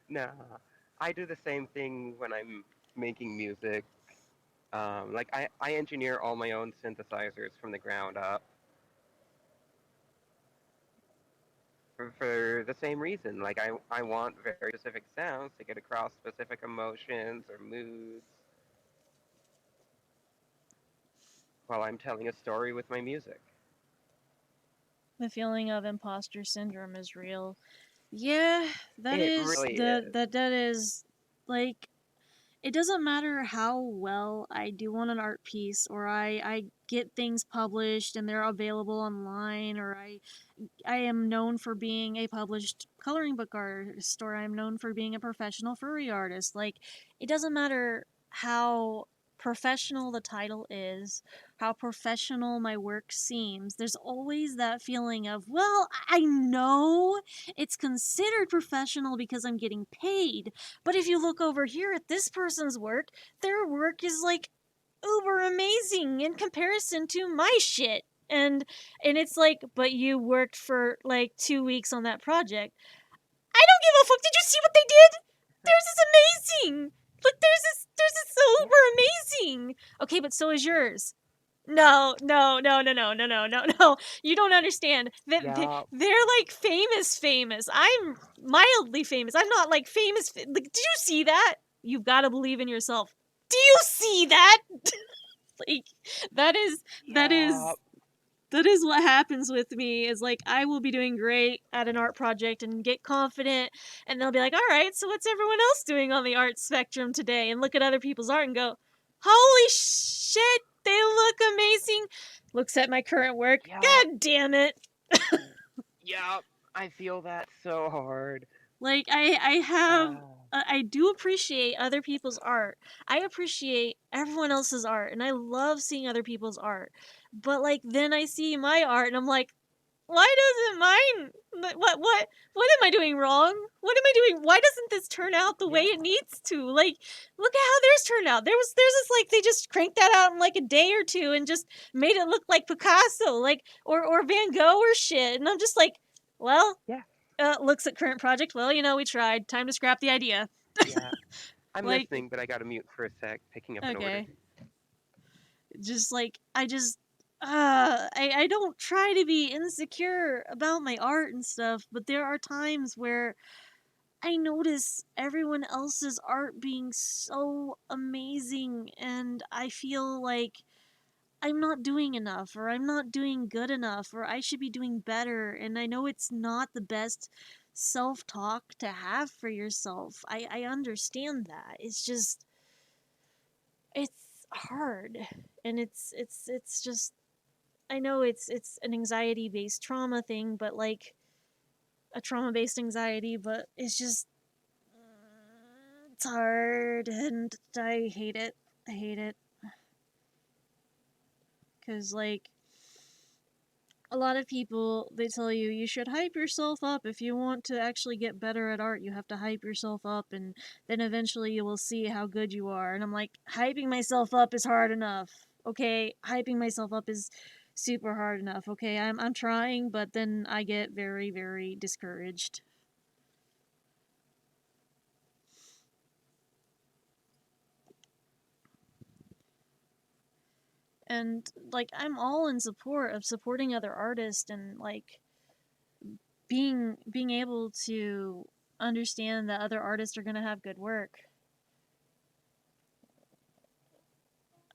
No, I do the same thing when I'm making music. Like I engineer all my own synthesizers from the ground up for the same reason. Like I want very specific sounds to get across specific emotions or moods while I'm telling a story with my music.
The feeling of imposter syndrome is real. Yeah, that
It
is
really
that
is.
that that is like it doesn't matter how well I do on an art piece or I get things published and they're available online or I am known for being a published coloring book artist or I'm known for being a professional furry artist. Like, it doesn't matter how professional the title is, how professional my work seems. There's always that feeling of, well, I know it's considered professional because I'm getting paid. But if you look over here at this person's work, their work is like uber amazing in comparison to my shit. And it's like, but you worked for like 2 weeks on that project. I don't give a fuck. Did you see what they did? Theirs is amazing. Look, theirs is so
Yeah.
super amazing. Okay, but so is yours. No, no, no, no, no, no, no, no, no. You don't understand.
Yeah.
They're like famous. I'm mildly famous. I'm not like famous. Like, did you see that? You've got to believe in yourself. Do you see that? Like, that is
Yeah.
That is what happens with me, is like I will be doing great at an art project and get confident, and they'll be like, all right, so what's everyone else doing on the art spectrum today? And look at other people's art and go, holy shit, they look amazing. Looks at my current work.
Yeah,
God damn it.
yeah, I feel that so hard.
Like I have
Ah,
I do appreciate other people's art. I appreciate everyone else's art and I love seeing other people's art. But like then I see my art and I'm like, why doesn't mine what am I doing wrong? What am I doing? Why doesn't this turn out the way
yeah,
it needs to? Like look at how theirs turned out. There's this like they just cranked that out in like a day or two and just made it look like Picasso, like or Van Gogh or shit. And I'm just like, well,
yeah,
looks at current project. Well, we tried. Time to scrap the idea.
yeah. I'm
Like,
listening, but I gotta mute for a sec, picking up an order.
okay. Just like, I don't try to be insecure about my art and stuff, but there are times where I notice everyone else's art being so amazing and I feel like I'm not doing enough or I'm not doing good enough or I should be doing better. And I know it's not the best self talk to have for yourself. I understand that. It's just, it's hard. And it's just, I know it's an anxiety based trauma thing, but like a trauma based anxiety, but it's just, it's hard and I hate it. I hate it. Because, like, a lot of people they tell you you should hype yourself up if you want to actually get better at art. You have to hype yourself up and then eventually you will see how good you are. And I'm like, hyping myself up is hard enough. Okay, hyping myself up is super hard enough. Okay, I'm trying, but then I get very very discouraged. And like I'm all in support of supporting other artists and like being able to understand that other artists are going to have good work.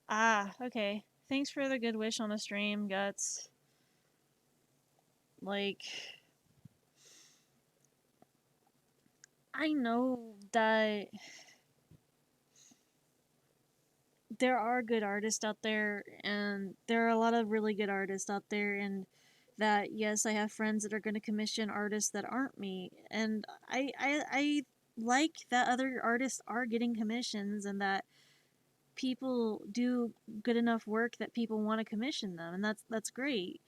Ah, okay. Thanks for the good wish on the stream, Guts. Like, I know that there are good artists out there, and there are a lot of really good artists out there, and that, yes, I have friends that are going to commission artists that aren't me. And I like that other artists are getting commissions and that people do good enough work that people want to commission them, and that's great.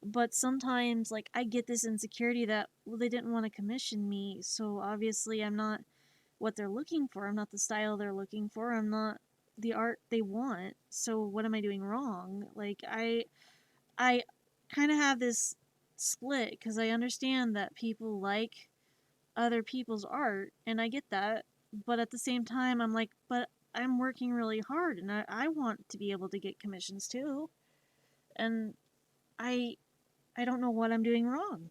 But sometimes like I get this insecurity that, well, they didn't want to commission me, so obviously I'm not what they're looking for. I'm not the style they're looking for. I'm not the art they want. So what am I doing wrong? Like I kind of have this split cuz I understand that people like other people's art and I get that, but at the same time I'm like, but I'm working really hard and I want to be able to get commissions too. And I I don't know what I'm doing wrong.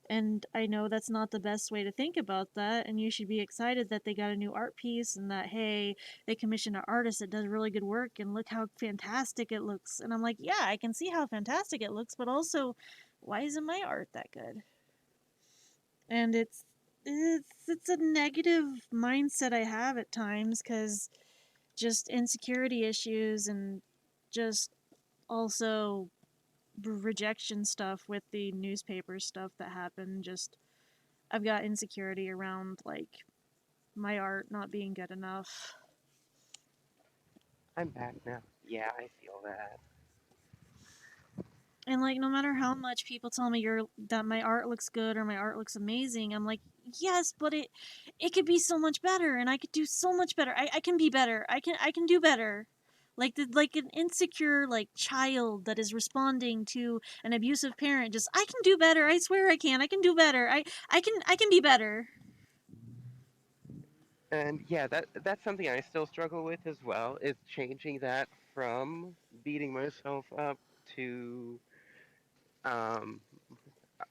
And I know that's not the best way to think about that. And you should be excited that they got a new art piece and that, hey, they commissioned an artist that does really good work and look how fantastic it looks. And I'm like, yeah, I can see how fantastic it looks, but also, why isn't my art that good? And it's a negative mindset I have at times because just insecurity issues and just also rejection stuff with the newspaper stuff that happened. Just I've got insecurity around like my art not being good enough.
I'm back now. Yeah, I feel that.
And like no matter how much people tell me that my art looks good or my art looks amazing, I'm like, yes, but it could be so much better and I could do so much better. I can be better. I can do better. Like an insecure like child that is responding to an abusive parent, just I can do better. I swear I can. I can do better. I can be better.
And yeah, that's something I still struggle with as well, is changing that from beating myself up to um,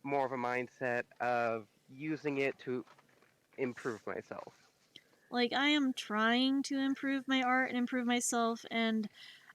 more of a mindset of using it to improve myself.
Like I am trying to improve my art and improve myself and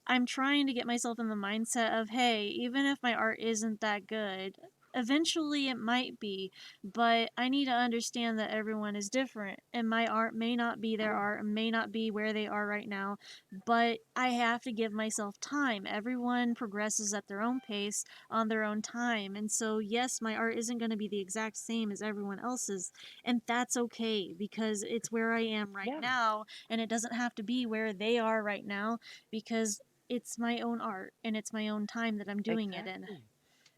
I'm trying to get myself in the mindset of, hey, even if my art isn't that good, eventually it might be, but I need to understand that everyone is different, and my art may not be their
Yeah.
art, and may not be where they are right now, but I have to give myself time. Everyone progresses at their own pace on their own time, and so yes, my art isn't going to be the exact same as everyone else's, and that's okay because it's where I am right
Yeah.
now, and it doesn't have to be where they are right now because it's my own art and it's my own time that I'm doing it in.
Exactly.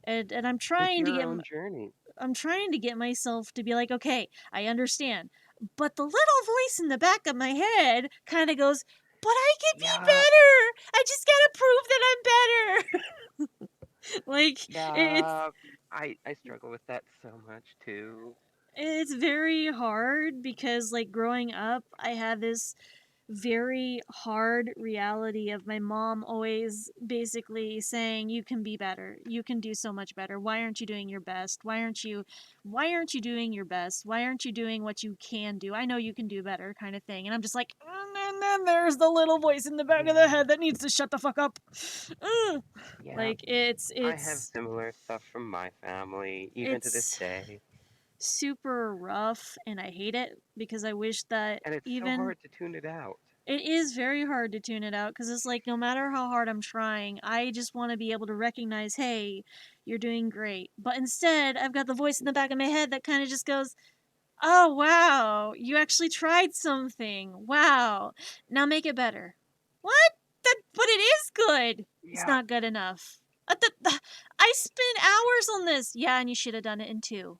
And I'm
It's
trying to
your
get
own journey.
I'm trying to get myself to be like, okay, I understand. But the little voice in the back of my head kind of goes, but I can be
Yeah.
better. I just got to prove that I'm better. Like it's
Yeah. I struggle with that so much too.
it's very hard because like growing up, I had this very hard reality of my mom always basically saying you can be better, you can do so much better, why aren't you doing your best, why aren't you doing your best, why aren't you doing what you can do, I know you can do better, kind of thing. And I'm just like, and then there's the little voice in the back of the
Yeah.
head that needs to shut the fuck up. Ugh.
Yeah.
Like it's
I have
it's
similar stuff from my family, even to this
it's
day.
super rough and I hate it because I wish that
And it's so
even
hard to tune it out.
it is very hard to tune it out because it's like no matter how hard I'm trying, I just want to be able to recognize, hey, you're doing great. But instead, I've got the voice in the back of my head that kind of just goes, oh, wow, you actually tried something. Wow. Now make it better. What? But it is good. It's
Yeah.
not good enough. I spent hours on this. Yeah, and you should have done it in two.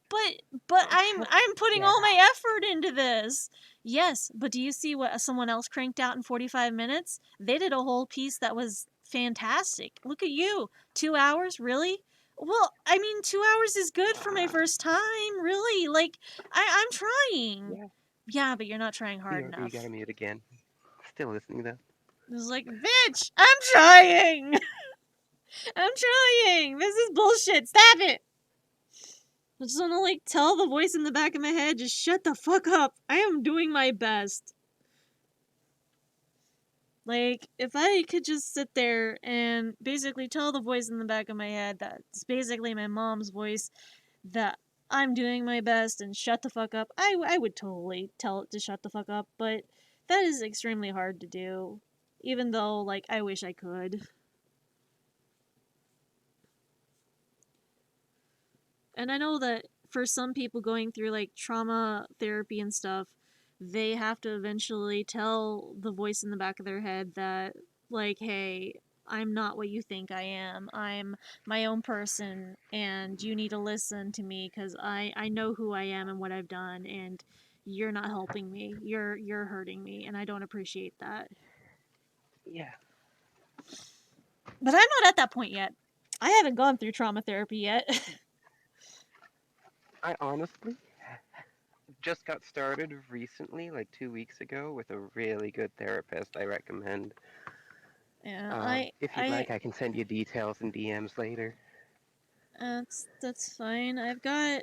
But I'm putting
Yeah.
all my effort into this. Yes, but do you see what someone else cranked out in 45 minutes? They did a whole piece that was fantastic. Look at you. 2 hours, really? Well, I mean, 2 hours is good for my first time, really. Like I'm trying.
Yeah.
Yeah, but you're not trying hard
You gotta
enough.
mute again. Still listening though.
It's like, bitch, I'm trying. I'm trying. This is bullshit. Stop it. I just want to like tell the voice in the back of my head, just shut the fuck up. I am doing my best. Like, if I could just sit there and basically tell the voice in the back of my head that's basically my mom's voice that I'm doing my best and shut the fuck up, I would totally tell it to shut the fuck up, but that is extremely hard to do. Even though, like, I wish I could. And I know that for some people going through like trauma therapy and stuff, they have to eventually tell the voice in the back of their head that, like, hey, I'm not what you think I am. I'm my own person, and you need to listen to me because I know who I am and what I've done, and you're not helping me. You're hurting me, and I don't appreciate that.
Yeah.
But I'm not at that point yet. I haven't gone through trauma therapy yet.
I honestly just got started recently, like 2 weeks ago, with a really good therapist I recommend.
Yeah,
If you'd
I
like, I can send you details and DMs later.
That's fine. I've got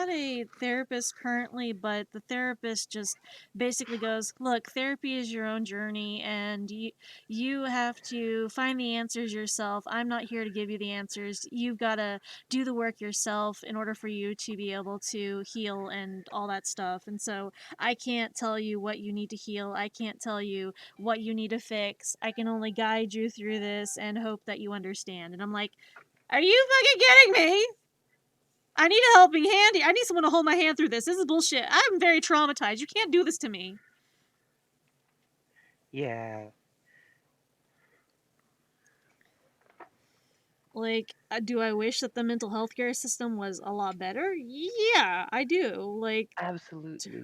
a therapist currently, but the therapist just basically goes, "Look, therapy is your own journey and you have to find the answers yourself. I'm not here to give you the answers. You've got to do the work yourself in order for you to be able to heal and all that stuff. And so, I can't tell you what you need to heal. I can't tell you what you need to fix. I can only guide you through this and hope that you understand." And I'm like, are you fucking kidding me? I need a helping hand here. I need someone to hold my hand through this. This is bullshit. I'm very traumatized. You can't do this to me.
Yeah.
Like, do I wish that the mental health care system was a lot better? Yeah, I do.
Absolutely.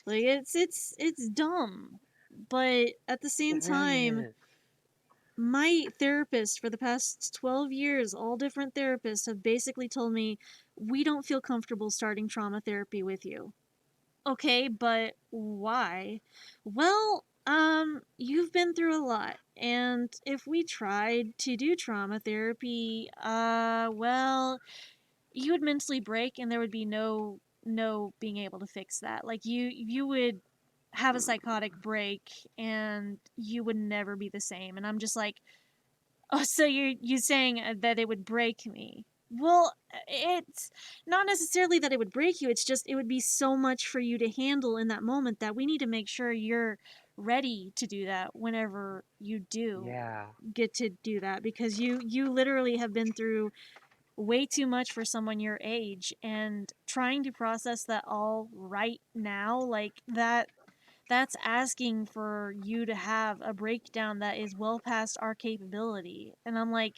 It's dumb. But at the same
It really
time,
is.
my therapist for the past 12 years, all different therapists have basically told me, we don't feel comfortable starting trauma therapy with you. Okay, but why? Well, you've been through a lot, and if we tried to do trauma therapy, well, you would mentally break, and there would be no being able to fix that. Like you would. have a psychotic break and you would never be the same. And I'm just like, oh, so you saying that it would break me? Well, it's not necessarily that it would break you. It's just it would be so much for you to handle in that moment that we need to make sure you're ready to do that whenever you do
Yeah.
get to do that, because you literally have been through way too much for someone your age, and trying to process that all right now, like that's asking for you to have a breakdown that is well past our capability. And I'm like,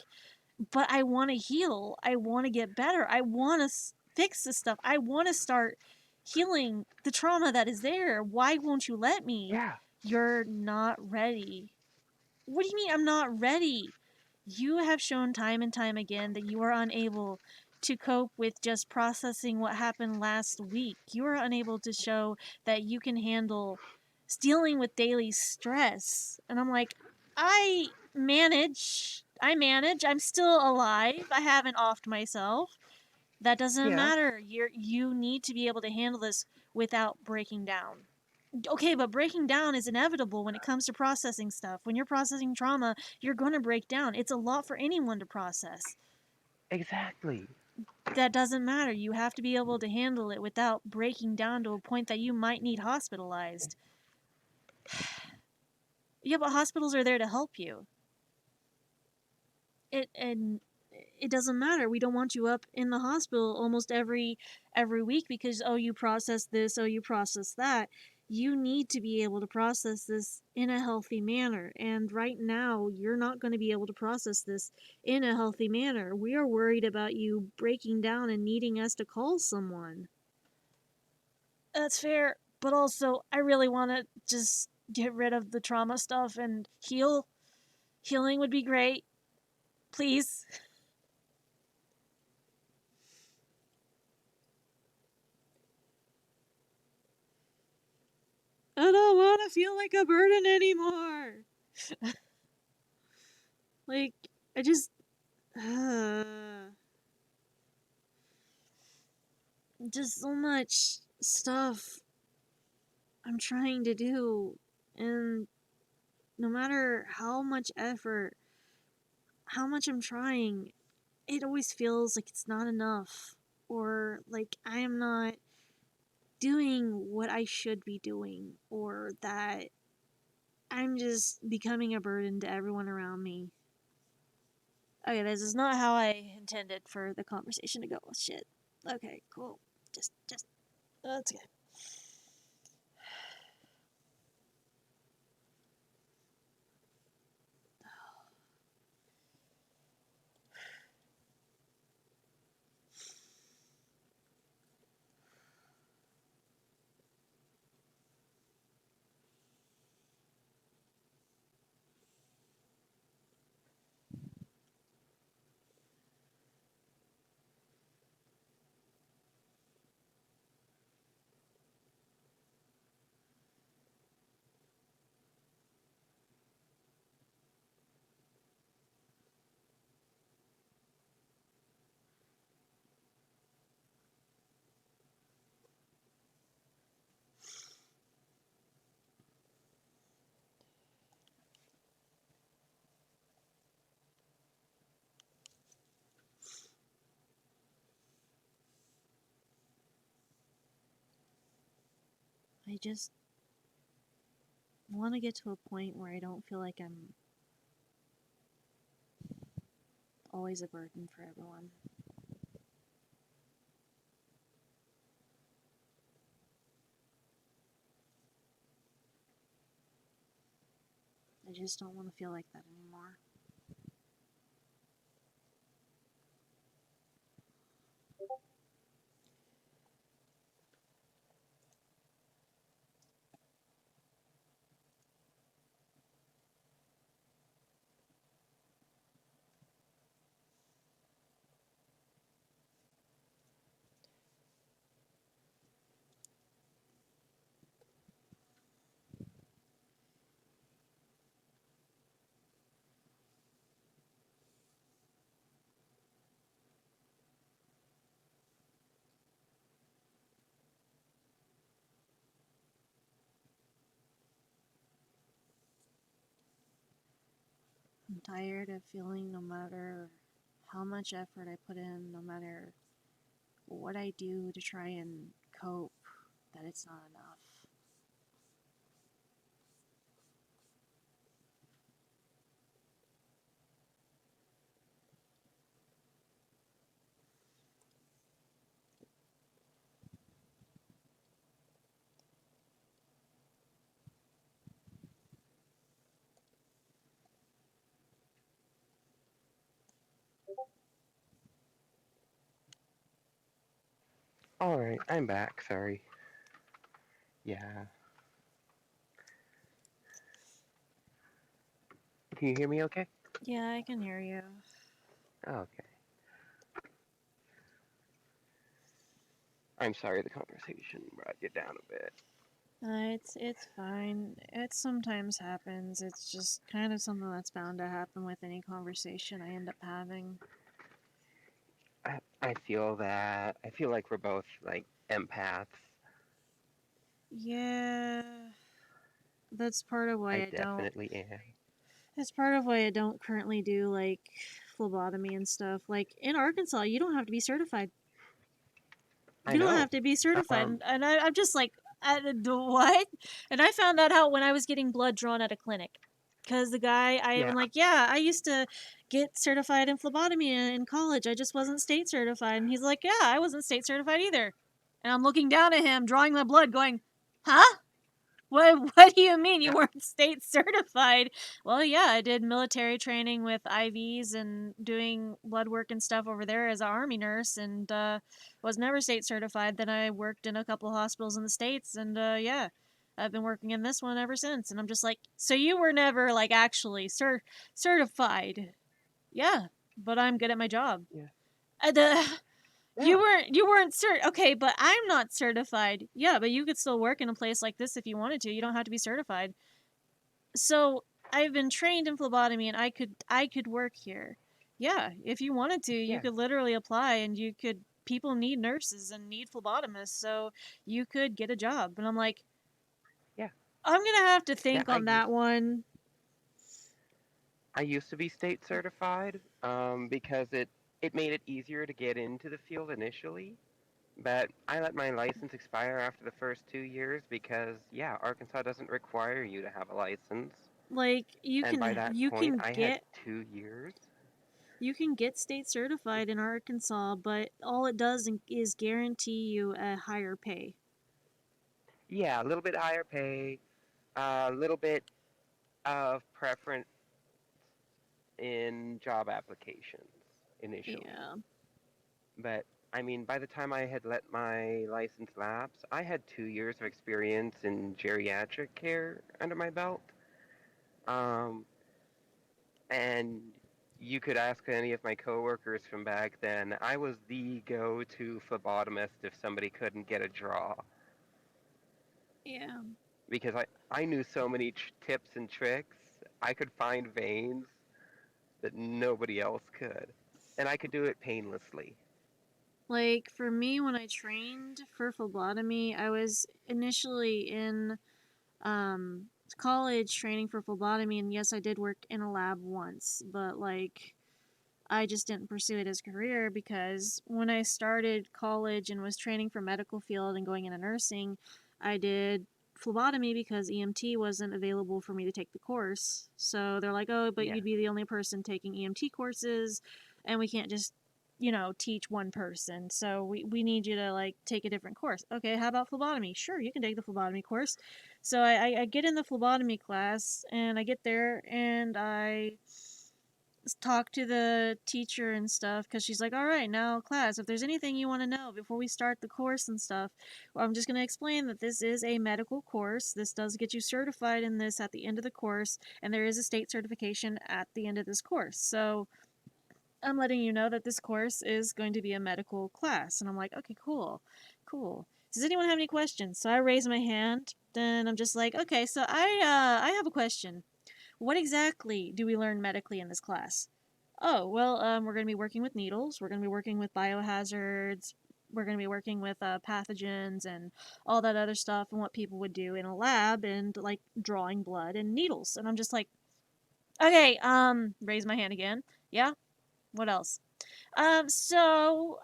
but I want to heal. I want to get better. I want to fix this stuff. I want to start healing the trauma that is there. Why won't you let me?
Yeah.
You're not ready. What do you mean I'm not ready? You have shown time and time again that you are unable to cope with just processing what happened last week. You are unable to show that you can handle dealing with daily stress. And I'm like, I manage. I manage. I'm still alive. I haven't offed myself. That doesn't
Yeah.
matter. You need to be able to handle this without breaking down. Okay, but breaking down is inevitable when it comes to processing stuff. When you're processing trauma, you're going to break down. It's a lot for anyone to process.
Exactly.
That doesn't matter. You have to be able to handle it without breaking down to a point that you might need hospitalized. Yeah, but hospitals are there to help you. It doesn't matter. We don't want you up in the hospital almost every week because oh you process this, oh you process that. You need to be able to process this in a healthy manner. And right now, you're not going to be able to process this in a healthy manner. We are worried about you breaking down and needing us to call someone. That's fair, but also I really want to just get rid of the trauma stuff and heal. Healing would be great. Please. I don't want to feel like a burden anymore. Like, I just. Just so much stuff I'm trying to do. And no matter how much effort, how much I'm trying, it always feels like it's not enough. Or like I am not doing what I should be doing. Or that I'm just becoming a burden to everyone around me. Okay, this is not how I intended for the conversation to go. Shit. Okay, cool. Just, that's okay. I just want to get to a point where I don't feel like I'm always a burden for everyone. I just don't want to feel like that anymore. I'm tired of feeling no matter how much effort I put in, no matter what I do to try and cope, that it's not enough.
Alright, I'm back, sorry. Yeah. Can you hear me okay?
Yeah, I can hear you.
Okay. I'm sorry the conversation brought you down a bit.
It's fine. It sometimes happens. It's just kind of something that's bound to happen with any conversation I end up having.
I feel that. I feel like we're both, like, empaths.
Yeah, that's part of why
I
I don't.
definitely am.
That's part of why I don't currently do like phlebotomy and stuff. Like in Arkansas, you don't have to be certified.
I
You don't
know.
have to be certified,
Um,
I'm just like, what? And I found that out when I was getting blood drawn at a clinic, because the guy, I'm
yeah,
like, yeah, I used to get certified in phlebotomy in college. I just wasn't state certified, and he's like, yeah, I wasn't state certified either. And I'm looking down at him, drawing my blood, going, huh? What do you mean you
yeah,
weren't state certified? Well, yeah, I did military training with IVs and doing blood work and stuff over there as an army nurse, and was never state certified. Then I worked in a couple of hospitals in the states, and yeah, I've been working in this one ever since. And I'm just like, so you were never like actually certified? Yeah, but I'm good at my job.
yeah,
The
yeah,
you weren't okay, but I'm not certified. Yeah, but you could still work in a place like this if you wanted to. You don't have to be certified. So I've been trained in phlebotomy, and I could work here. Yeah, if you wanted to, you
yeah,
could literally apply, and you could. People need nurses and need phlebotomists, so you could get a job. And I'm like,
yeah,
I'm gonna have to
yeah.
think on that one.
I used to be state certified, because it made it easier to get into the field initially. But I let my license expire after the first 2 years because, yeah, Arkansas doesn't require you to have a license.
Like
And by that point, I had 2 years.
you can get state certified in Arkansas, but all it does is guarantee you a higher pay.
Yeah, a little bit higher pay, a little bit of preference in job applications initially.
Yeah.
But I mean, by the time I had let my license lapse, I had 2 years of experience in geriatric care under my belt. Um, and you could ask any of my coworkers from back then. I was the go-to phlebotomist if somebody couldn't get a draw
Yeah.
because I knew so many tips and tricks. I could find veins that nobody else could, and I could do it painlessly.
Like for me, when I trained for phlebotomy, I was initially in um, college training for phlebotomy, and yes, I did work in a lab once, but like I just didn't pursue it as a career because when I started college and was training for medical field and going into nursing, I did phlebotomy because EMT wasn't available for me to take the course. So they're like, "Oh, but
Yeah,
you'd be the only person taking EMT courses, and we can't just, teach one person. So we need you to like take a different course." Okay, how about phlebotomy? Sure, you can take the phlebotomy course. So I get in the phlebotomy class, and I get there, and I talk to the teacher and stuff because she's like, all right, now class, if there's anything you want to know before we start the course and stuff, well, I'm just going to explain that this is a medical course. This does get you certified in this at the end of the course, and there is a state certification at the end of this course. So I'm letting you know that this course is going to be a medical class. And I'm like, okay, cool, cool. Does anyone have any questions? So I raise my hand, then I'm just like, okay, so I have a question. What exactly do we learn medically in this class? Oh, well, we're going to be working with needles. We're going to be working with biohazards. We're going to be working with pathogens and all that other stuff and what people would do in a lab and like drawing blood and needles. And I'm just like, Okay, raise my hand again. Yeah? What else?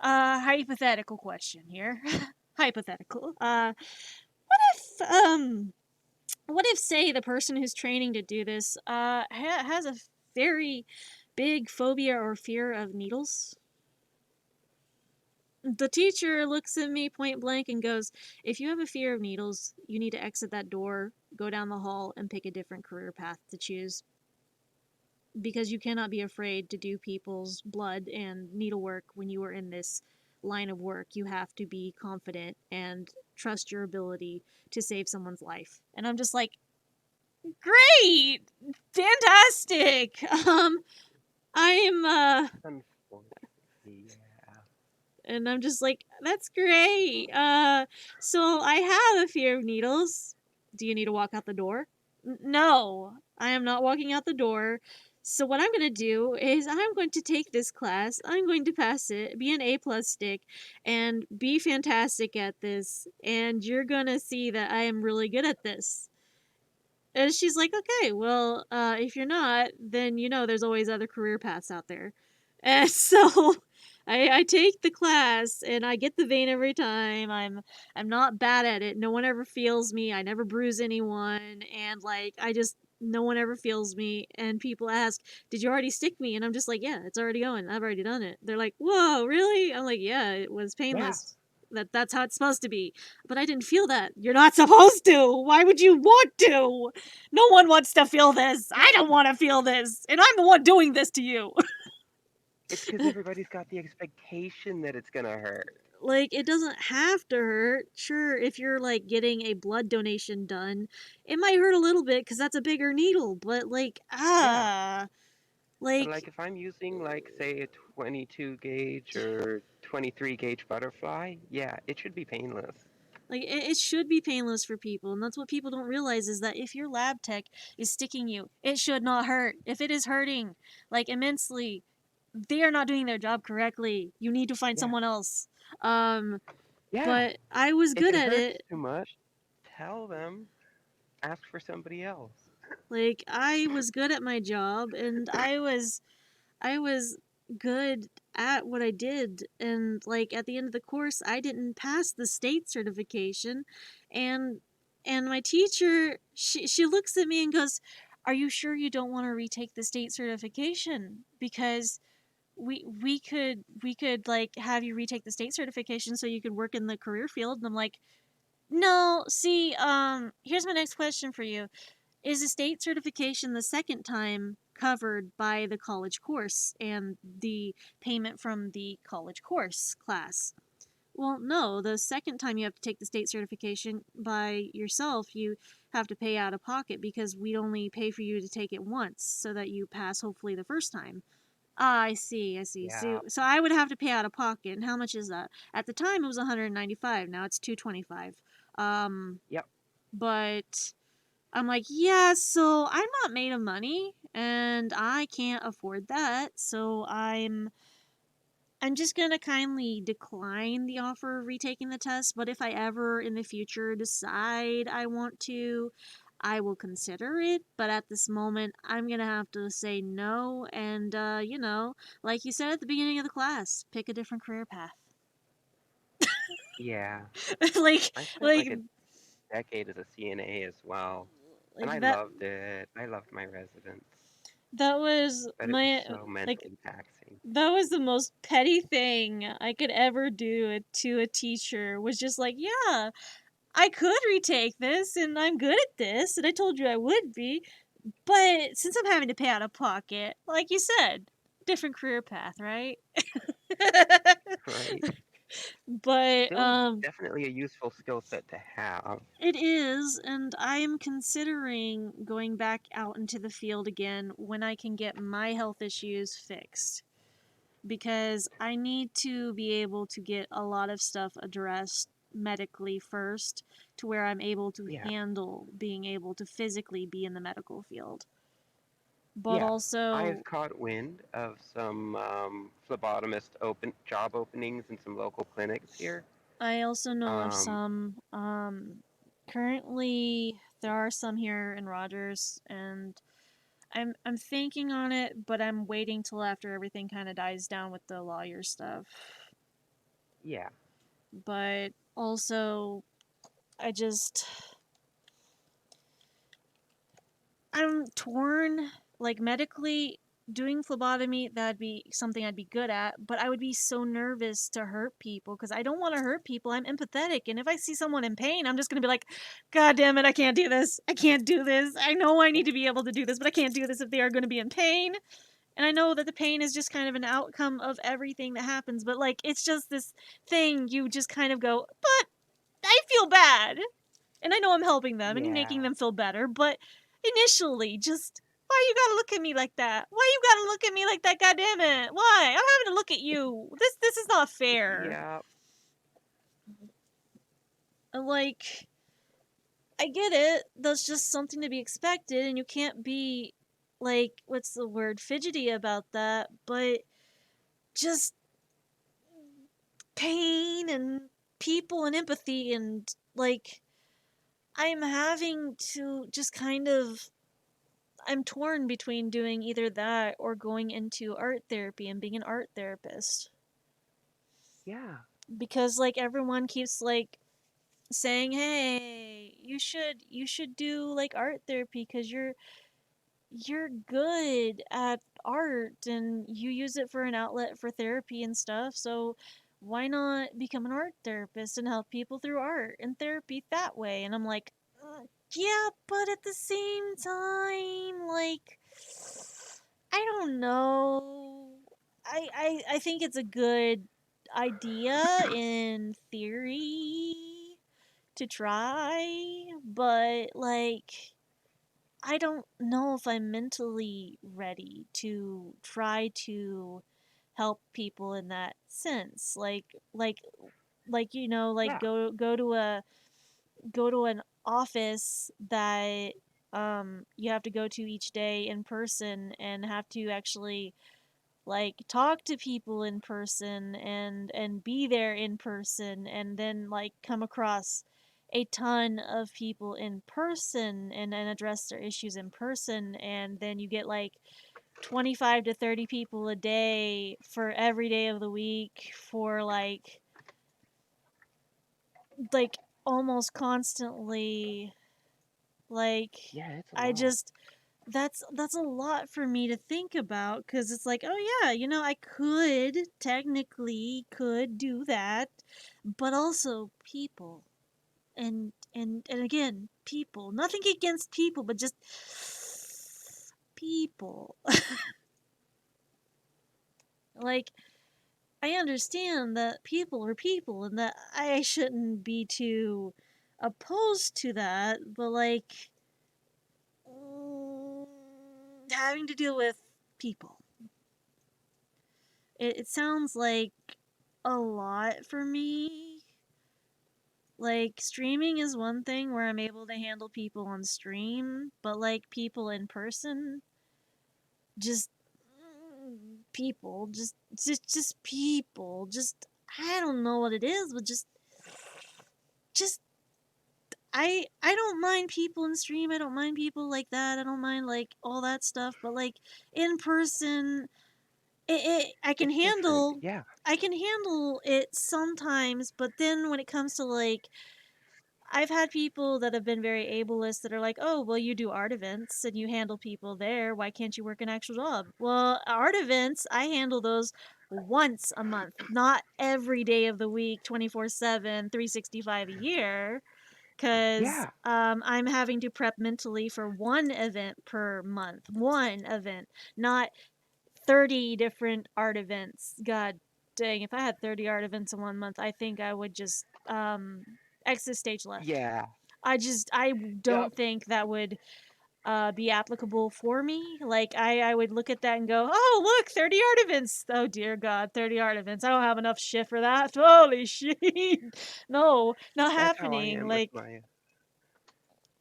Hypothetical question here. Hypothetical. If, what if, say, the person who's training to do this, has a very big phobia or fear of needles? The teacher looks at me point blank and goes, if you have a fear of needles, you need to exit that door, go down the hall, and pick a different career path to choose. Because you cannot be afraid to do people's blood and needlework when you are in this line of work. You have to be confident and trust your ability to save someone's life. And I'm just like, great! Fantastic! I'm,
Unfortunately, yeah.
and I'm just like, that's great. So I have a fear of needles. Do you need to walk out the door? No, I am not walking out the door. So what I'm going to do is I'm going to take this class. I'm going to pass it, be an A+ stick, and be fantastic at this. And you're going to see that I am really good at this. And she's like, okay, well, if you're not, then you know there's always other career paths out there. And so I take the class and I get the vein every time. I'm not bad at it. No one ever feels me. I never bruise anyone. And like I just no one ever feels me. And people ask, did you already stick me? And I'm just like, yeah, it's already going. I've already done it. They're like, whoa, really? I'm like, yeah, it was
Yeah.
painless. That's how it's supposed to be. But I didn't feel that. You're not supposed to. Why would you want to? No one wants to feel this. I don't want to feel this. And I'm the one doing this to you.
It's because everybody's got the expectation that it's gonna hurt.
Like, it doesn't have to hurt. Sure, if you're like getting a blood donation done, it might hurt a little bit because that's a bigger needle. But like,
Yeah. But like
like,
if I'm using like say a 22 gauge or 23 gauge butterfly, yeah, it should be painless.
it should be painless for people, and that's what people don't realize is that if your lab tech is sticking you, it should not hurt. If it is hurting, like immensely, they are not doing their job correctly. You need to find
Yeah.
someone else. Um,
Yeah.
but I was
If
good
it
at
hurts
it.
too much, tell them, ask for somebody else.
Like I was good at my job, and I was good at what I did, and like at the end of the course I didn't pass the state certification, and my teacher, she looks at me and goes, are you sure you don't want to retake the state certification? Because we could like have you retake the state certification so you could work in the career field. And I'm like, no, see, here's my next question for you. Is a state certification the second time covered by the college course and the payment from the college course class? Well, no. The second time you have to take the state certification by yourself, you have to pay out of pocket because we'd only pay for you to take it once so that you pass hopefully the first time. Ah, I see, I see.
Yeah.
So I would have to pay out of pocket. And how much is that? At the time it was 195. Now it's 225. Um,
Yep.
but I'm like, yeah, so I'm not made of money and I can't afford that. So I'm just going to kindly decline the offer of retaking the test, but if I ever in the future decide I want to, I will consider it, but at this moment I'm going to have to say no and like you said at the beginning of the class, pick a different career path.
Yeah.
like
I spent
like
like a decade as a CNA as well, and
like
I
that
loved it. I loved my residents,
that was
but it was
my
so
like
mentally taxing.
that was the most petty thing I could ever do to a teacher was just like, yeah, I could retake this and I'm good at this and I told you I would be, but since I'm having to pay out of pocket, like you said, different career path, right?
Right.
But
Still, definitely a useful skill set to have.
it is, and I am considering going back out into the field again when I can get my health issues fixed. Because I need to be able to get a lot of stuff addressed medically first to where I'm able to
Yeah.
handle being able to physically be in the medical field. But
Yeah. I've
also,
caught wind of some phlebotomist job openings in some local clinics here.
I also know of
Um,
some, currently there are some here in Rogers, and I'm thinking on it, but I'm waiting till after everything kind of dies down with the lawyer stuff.
Yeah.
But also, I just I'm torn. Like medically, doing phlebotomy, that'd be something I'd be good at, but I would be so nervous to hurt people because I don't want to hurt people. I'm empathetic, and if I see someone in pain, I'm just gonna be like, God damn it, I can't do this. I can't do this. I know I need to be able to do this, but I can't do this if they are going to be in pain. And I know that the pain is just kind of an outcome of everything that happens, but like it's just this thing you just kind of go, but I feel bad. And I know I'm helping them and
Yeah.
making them feel better, but initially, just why you gotta look at me like that? Why you gotta look at me like that? God damn it! Why? I'm having to look at you. This is not fair.
Yeah.
Like, I get it. That's just something to be expected, and you can't be like what's the word fidgety about that. But just pain and people and empathy and like I'm having to just kind of I'm torn between doing either that or going into art therapy and being an art therapist.
Yeah.
Because like everyone keeps like saying, "Hey, you should do like art therapy cuz you're good at art and you use it for an outlet for therapy and stuff. So why not become an art therapist and help people through art and therapy that way?" And I'm like, yeah, but at the same time, like I don't know. I think it's a good idea in theory to try, but like I don't know if I'm mentally ready to try to help people in that sense. Like like like
Yeah.
go to an office that you have to go to each day in person and have to actually like talk to people in person and be there in person and then like come across a ton of people in person and address their issues in person and then you get like 25 to 30 people a day for every day of the week for like almost constantly like
Yeah, it's a
I
lot.
just that's a lot for me to think about because it's like, oh yeah, I could technically could do that, but also people and again, people. Nothing against people, but just people. Like I understand that people are people and that I shouldn't be too opposed to that, but like having to deal with people. It sounds like a lot for me. Like, streaming is one thing where I'm able to handle people on stream, but like people in person, just people, just people, just I don't know what it is, but just I don't mind people in stream. I don't mind people like that. I don't mind like all that stuff, but like in person, it
It's different. Yeah.
I can handle it sometimes, but then when it comes to like I've had people that have been very ableist that are like, "Oh, well you do art events and you handle people there. Why can't you work an actual job?" Well, art events, I handle those once a month, not every day of the week, 24/7, 365 a year cuz
Yeah.
I'm having to prep mentally for one event per month. One event, not 30 different art events. God dang, if I had 30 art events in one month, I think I would just exit stage left.
Yeah.
I
Yep.
don't think that would be applicable for me. Like I would look at that and go, oh look, 30 art events. Oh dear God, 30 art events. I don't have enough shit for that. Holy shit. No, not
That's how I
happening.
am with my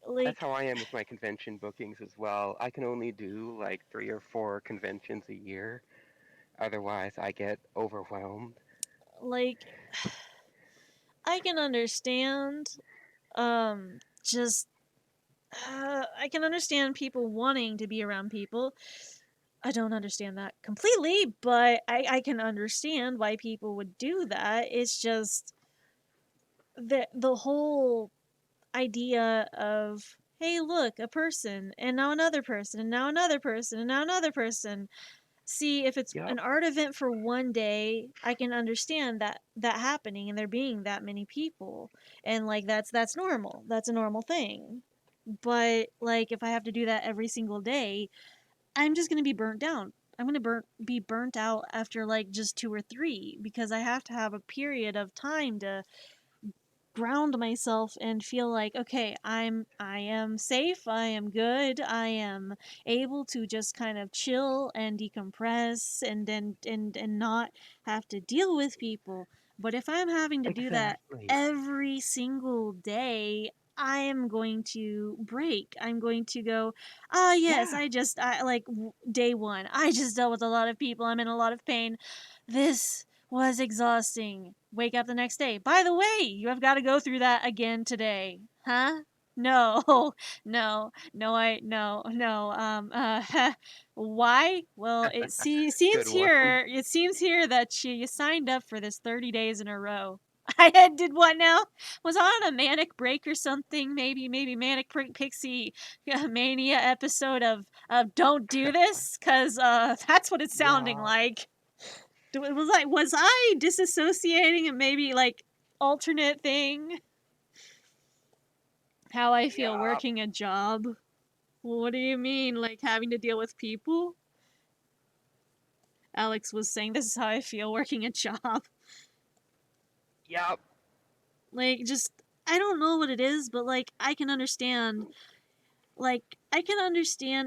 That's
Like
how I am with my convention bookings as well. I can only do like 3 or 4 conventions a year. Otherwise, I get overwhelmed.
like I can understand just I can understand people wanting to be around people. I don't understand that completely, but I can understand why people would do that. It's just the whole idea of, hey, look, a person, and now another person, and now another person, and now another person. See, if it's
Yep.
an art event for one day, I can understand that happening and there being that many people, and like that's normal. That's a normal thing. But like if I have to do that every single day, I'm just gonna be burnt down. I'm gonna be burnt out after like just two or three because I have to have a period of time to ground myself and feel like, okay, I am safe, I am good, I am able to just kind of chill and decompress and not have to deal with people. But if I'm having to do that
Exactly.
every single day, I am going to break. I'm going to go, ah, yes,
Yeah.
I like day one. I just dealt with a lot of people. I'm in a lot of pain. This was exhausting. Wake up the next day. By the way, you have got to go through that again today. Huh? No, no. Why? Well,
Good one.
it seems here that you signed up for this 30 days in a row. I had did what now? Was I on a manic break or something? Maybe manic pixie mania episode of Don't Do This, cuz that's what it's sounding
Yeah.
like. Was I disassociating and maybe like alternate thing? How I feel
Yeah.
working a job? What do you mean, like having to deal with people? Alex was saying this is how I feel working a job.
Yep.
Like just I don't know what it is, but like I can understand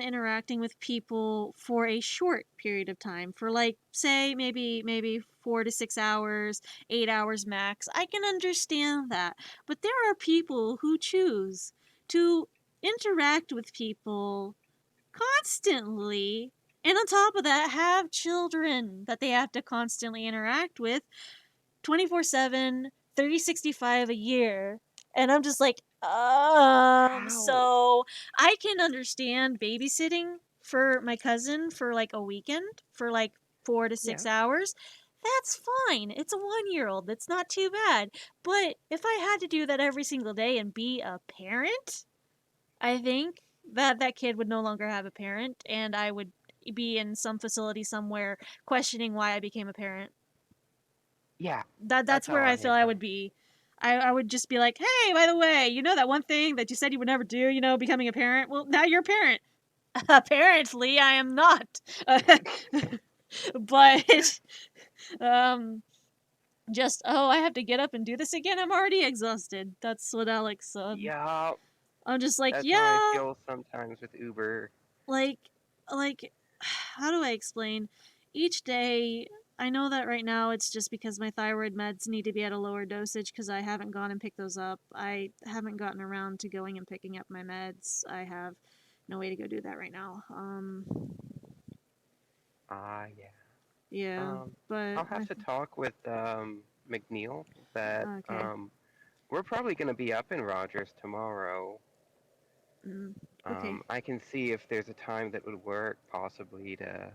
interacting with people for a short period of time, for like say maybe 4 to 6 hours, 8 hours max. I can understand that. But there are people who choose to interact with people constantly, and on top of that have children that they have to constantly interact with 24/7, 365 a year. And I'm just like,
How?
so I can understand babysitting for my cousin for like a weekend for like 4 to
Yeah.
6 hours. That's fine. It's a 1-year old. That's not too bad. But if I had to do that every single day and be a parent, I think that kid would no longer have a parent and I would be in some facility somewhere questioning why I became a parent.
Yeah.
That's
That's
where
how
I
I
feel I
felt.
would be. I would just be like, hey, by the way, you know that one thing that you said you would never do, becoming a parent? Well, now you're a parent. Apparently, I am not. But, um, just, oh, I have to get up and do this again? I'm already exhausted. That's what Alex said.
Yeah.
I'm just like,
That's how I
yeah,
feel sometimes with Uber.
like, like, how do I explain? Each day, I know that right now it's just because my thyroid meds need to be at a lower dosage because I haven't gone and picked those up. I haven't gotten around to going and picking up my meds. I have no way to go do that right now.
Ah, yeah.
Yeah, but
I'll have to talk with McNeil, but
okay,
we're probably gonna be up in Rogers tomorrow.
mm, okay.
I can see if there's a time that would work possibly to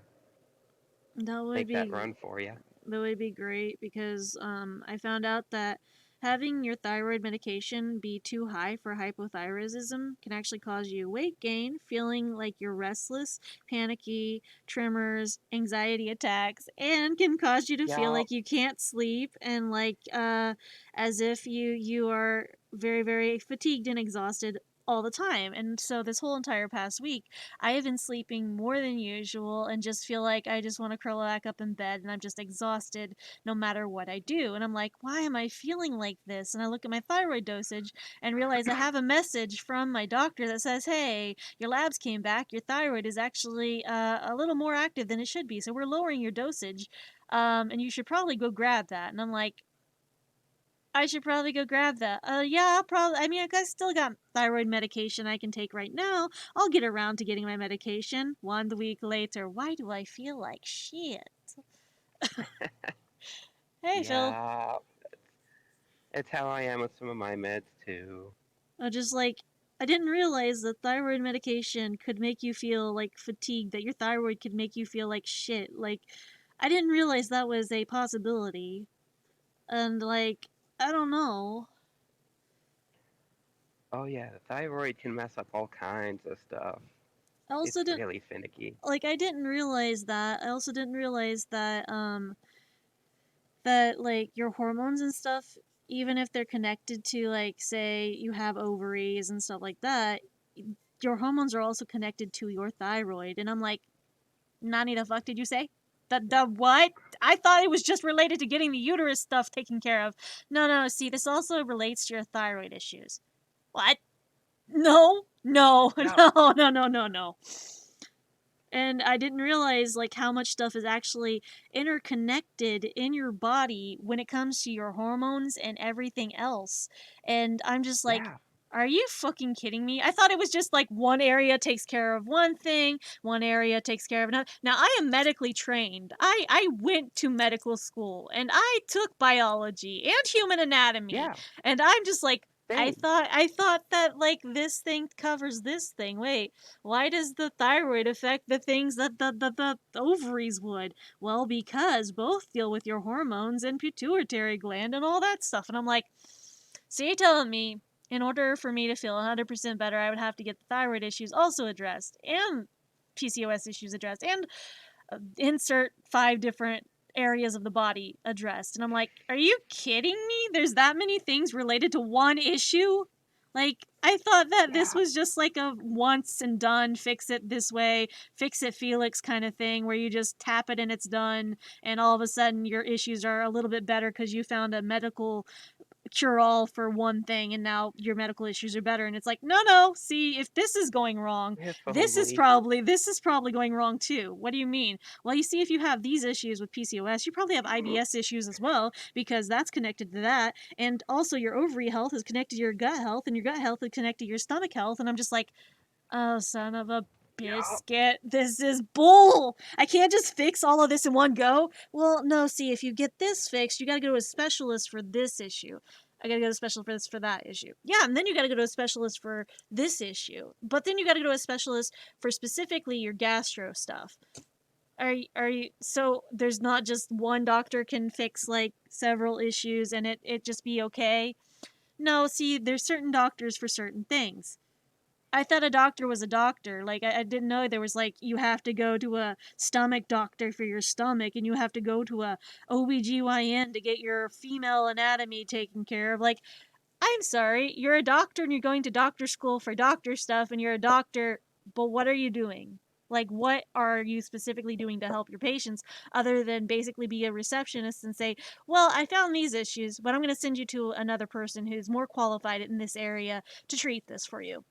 That would
make that
be
run for you.
That would be great because I found out that having your thyroid medication be too high for hypothyroidism can actually cause you weight gain, feeling like you're restless, panicky, tremors, anxiety attacks, and can cause you to feel
Yeah,
like you can't sleep and like as if you are very very fatigued and exhausted all the time. And so this whole entire past week I have been sleeping more than usual and just feel like I just want to curl back up in bed and I'm just exhausted no matter what I do. And I'm like, why am I feeling like this? And I look at my thyroid dosage and realize I have a message from my doctor that says, hey, your labs came back. Your thyroid is actually a little more active than it should be. So we're lowering your dosage. And you should probably go grab that. And I'm like, I should probably go grab that. Yeah, I'll probably. I mean, I still got thyroid medication I can take right now. I'll get around to getting my medication 1 week later. Why do I feel like shit? Hey, Phil.
yeah. It's how I am with some of my meds too.
I just like, I didn't realize that thyroid medication could make you feel like fatigued, that your thyroid could make you feel like shit. Like, I didn't realize that was a possibility. And, like, I don't know.
Oh yeah, the thyroid can mess up all kinds of stuff.
I
It's
also didn't,
really finicky.
like, I didn't realize that. I also didn't realize that, that, like, your hormones and stuff, even if they're connected to, like, say you have ovaries and stuff like that, your hormones are also connected to your thyroid. And I'm like, Nani, the fuck did you say? The what? I thought it was just related to getting the uterus stuff taken care of. No, see, this also relates to your thyroid issues. What? No, no,
Yeah,
no. And I didn't realize like how much stuff is actually interconnected in your body when it comes to your hormones and everything else. And I'm just like,
yeah,
are you fucking kidding me? I thought it was just like one area takes care of one thing, one area takes care of another. Now, I am medically trained. I went to medical school and I took biology and human anatomy.
yeah.
And I'm just like,
Same.
I thought that like this thing covers this thing. Wait, why does the thyroid affect the things that the ovaries would? Well, because both deal with your hormones and pituitary gland and all that stuff. And I'm like, so you're telling me in order for me to feel 100% better, I would have to get the thyroid issues also addressed and PCOS issues addressed and insert 5 different areas of the body addressed. And I'm like, are you kidding me? There's that many things related to one issue? Like, I thought that this
Yeah,
was just like a once and done, fix it this way, fix it Felix kind of thing where you just tap it and it's done, and all of a sudden your issues are a little bit better because you found a medical cure all for one thing and now your medical issues are better. And it's like, no, see, if this is going wrong,
if
this is
only.
probably going wrong too. What do you mean? Well, you see, if you have these issues with PCOS, you probably have IBS issues as well, because that's connected to that. And also your ovary health is connected to your gut health, and your gut health is connected to your stomach health. And I'm just like, oh, son of a
Yeah,
biscuit, this is bull. I can't just fix all of this in one go. Well, no, see, if you get this fixed, you gotta go to a specialist for this issue. I gotta go to a specialist for that issue. Yeah, and then you gotta go to a specialist for this issue. But then you gotta go to a specialist for specifically your gastro stuff. Are you so there's not just one doctor can fix like several issues and it just be okay? No, see, there's certain doctors for certain things. I thought a doctor was a doctor. Like, I didn't know there was, like, you have to go to a stomach doctor for your stomach, and you have to go to a OBGYN to get your female anatomy taken care of. Like, I'm sorry, you're a doctor and you're going to doctor school for doctor stuff, and you're a doctor, but what are you doing? Like, what are you specifically doing to help your patients other than basically be a receptionist and say, well, I found these issues, but I'm going to send you to another person who's more qualified in this area to treat this for you,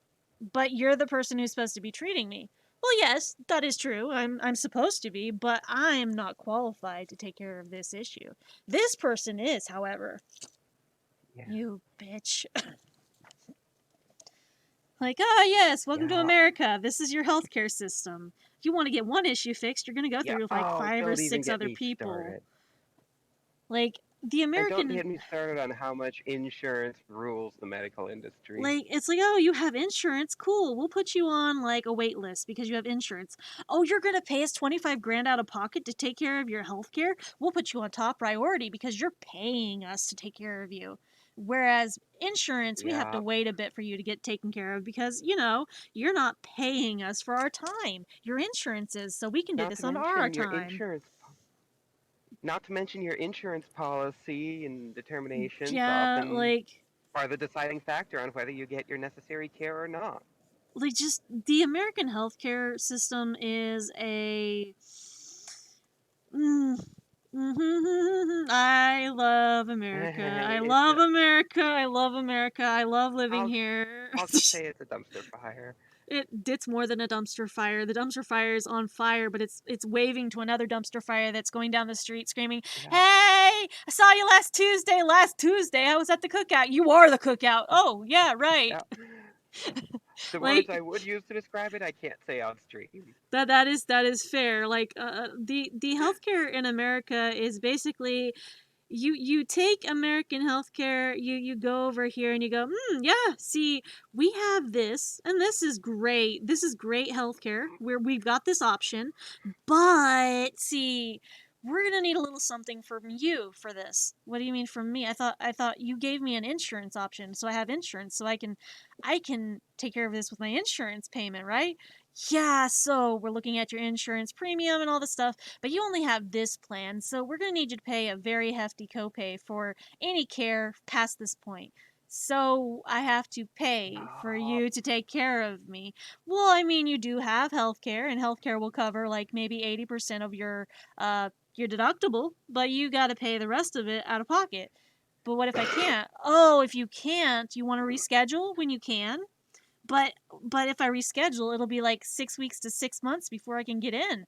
but you're the person who's supposed to be treating me. Well, yes, that is true. I'm supposed to be, but I'm not qualified to take care of this issue. This person is, however.
yeah,
You bitch. Like, ah, yes, welcome to
yeah,
America. This is your healthcare system. If you want to get one issue fixed, you're going to go
yeah.
through like
Oh,
5 or
don't even
6
get
other
me
people.
started.
Like, the
And don't
American,
get me started on how much insurance rules the medical industry.
like, it's like, oh, you have insurance, cool, we'll put you on like a wait list because you have insurance. Oh, you're gonna pay us 25 grand out of pocket to take care of your health care? We'll put you on top priority because you're paying us to take care of you. Whereas insurance, we have to
Yeah,
wait a bit for you to get taken care of because, you know, you're not paying us for our time. Your insurance is, so we can do
not to
this on our
mention your
time.
insurance. Not to mention your insurance policy and determinations
Yeah,
often are the deciding factor on whether you get your necessary care or not.
like just the American healthcare system is a mm, I love America. I
It's
love
a,
America. I love America. I love living
I'll
here.
I'll just say it's a dumpster fire.
It's more than a dumpster fire. The dumpster fire is on fire, but it's waving to another dumpster fire that's going down the street screaming,
Yeah,
"Hey, I saw you last Tuesday. Last Tuesday I was at the cookout. You are the cookout." Oh, yeah, right.
yeah. The words
Like
I would use to describe it, I can't say on stream.
that is fair. Like the healthcare in America is basically
you take American healthcare, you go over here and you go, yeah, see, we have this, and this is great. This is great healthcare. We've got this option, but see, we're gonna need a little something from you for this. What do you mean from me? I thought you gave me an insurance option, so I have insurance, so I can take care of this with my insurance payment, right? Yeah, so we're looking at your insurance premium and all this stuff, but you only have this plan, so we're gonna need you to pay a very hefty copay for any care past this point. So I have to pay for
Oh,
you to take care of me. Well, I mean, you do have healthcare, and healthcare will cover like maybe 80% of your deductible, but you got to pay the rest of it out of pocket. But what if I can't? Oh, if you can't, you want to reschedule when you can? But if I reschedule, it'll be like 6 weeks to 6 months before I can get in.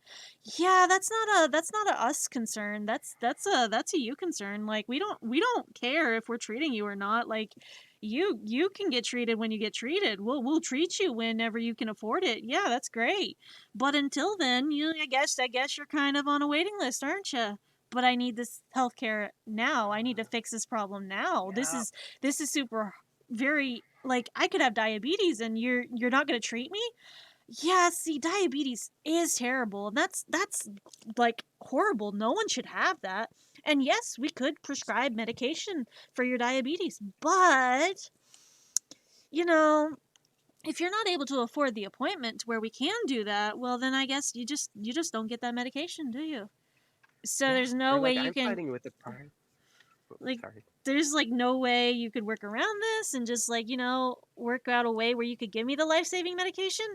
Yeah, that's not a us concern. That's a you concern. Like we don't care if we're treating you or not. Like you can get treated when you get treated. We'll treat you whenever you can afford it. Yeah, that's great. But until then, I guess you're kind of on a waiting list, aren't you? But I need this healthcare now. I need to fix this problem now. This
yeah.
is this is super very like I could have diabetes and you're not going to treat me? Yeah, see, diabetes is terrible. That's like horrible. No one should have that. And yes, we could prescribe medication for your diabetes, but you know, if you're not able to afford the appointment to where we can do that, well then I guess you just don't get that medication, do you? So
Yeah.
there's no
Or
way
like
you
I'm
can
fighting with the price.
like
Sorry.
there's like no way you could work around this and just like, work out a way where you could give me the life-saving medication?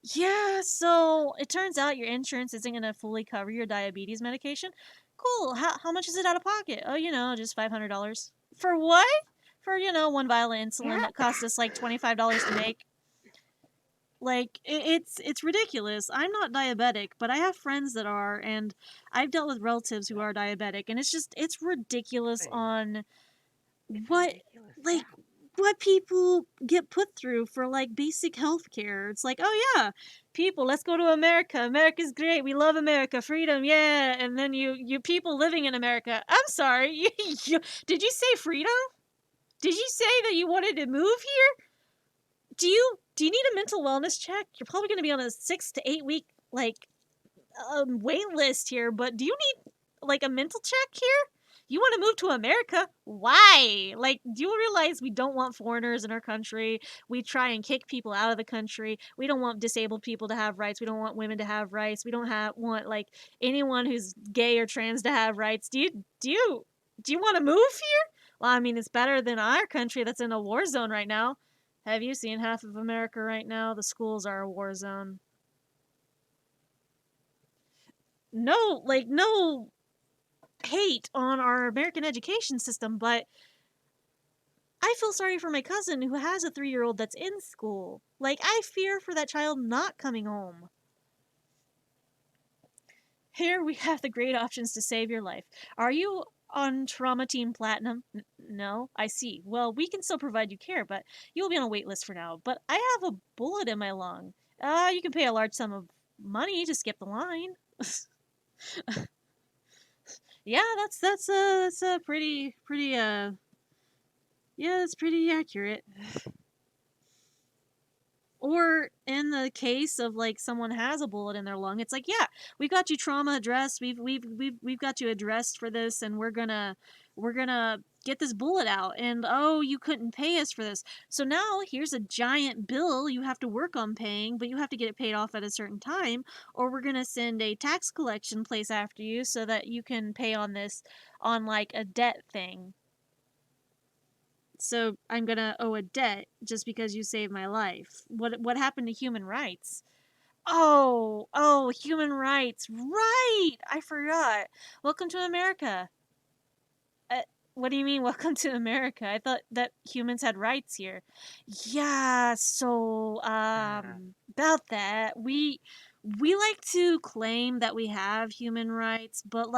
Yeah, so it turns out your insurance isn't going to fully cover your diabetes medication. Cool. How much is it out of pocket? Oh, just $500. For what? For, one vial of insulin
Yeah.
that cost us like $25 to make. Like it's ridiculous. I'm not diabetic, but I have friends that are, and I've dealt with relatives who
Yeah.
are diabetic, and it's ridiculous
Same.
on
It's
what
ridiculous.
like
Yeah.
what people get put through for like basic health care. It's like, oh yeah, people, let's go to America. America's great. We love America. Freedom, yeah. And then you people living in America. I'm sorry. Did you say freedom? Did you say that you wanted to move here? Do you need a mental wellness check? You're probably going to be on a 6 to 8 week like wait list here, but do you need like a mental check here? You want to move to America? Why? Like, do you realize we don't want foreigners in our country? We try and kick people out of the country. We don't want disabled people to have rights. We don't want women to have rights. We don't want like anyone who's gay or trans to have rights. Do you want to move here? Well, I mean, it's better than our country that's in a war zone right now. Have you seen half of America right now? The schools are a war zone. No hate on our American education system, but I feel sorry for my cousin who has a 3-year-old that's in school. Like, I fear for that child not coming home. Here we have the great options to save your life. Are you on Trauma Team Platinum? No, I see. Well, we can still provide you care, but you'll be on a wait list for now. But I have a bullet in my lung. You can pay a large sum of money to skip the line. Yeah, that's a pretty yeah, that's pretty accurate. Or in the case of like someone has a bullet in their lung, it's like, yeah, we got you trauma addressed. We've got you addressed for this, and we're gonna get this bullet out. And oh, you couldn't pay us for this, so now here's a giant bill you have to work on paying, but you have to get it paid off at a certain time, or we're gonna send a tax collection place after you so that you can pay on this on like a debt thing. So I'm gonna owe a debt just because you saved my life. What happened to human rights? Oh, human rights. Right. I forgot. Welcome to America. Uh, what do you mean welcome to America? I thought that humans had rights here. Yeah, so
Yeah.
about that, we like to claim that we have human rights, but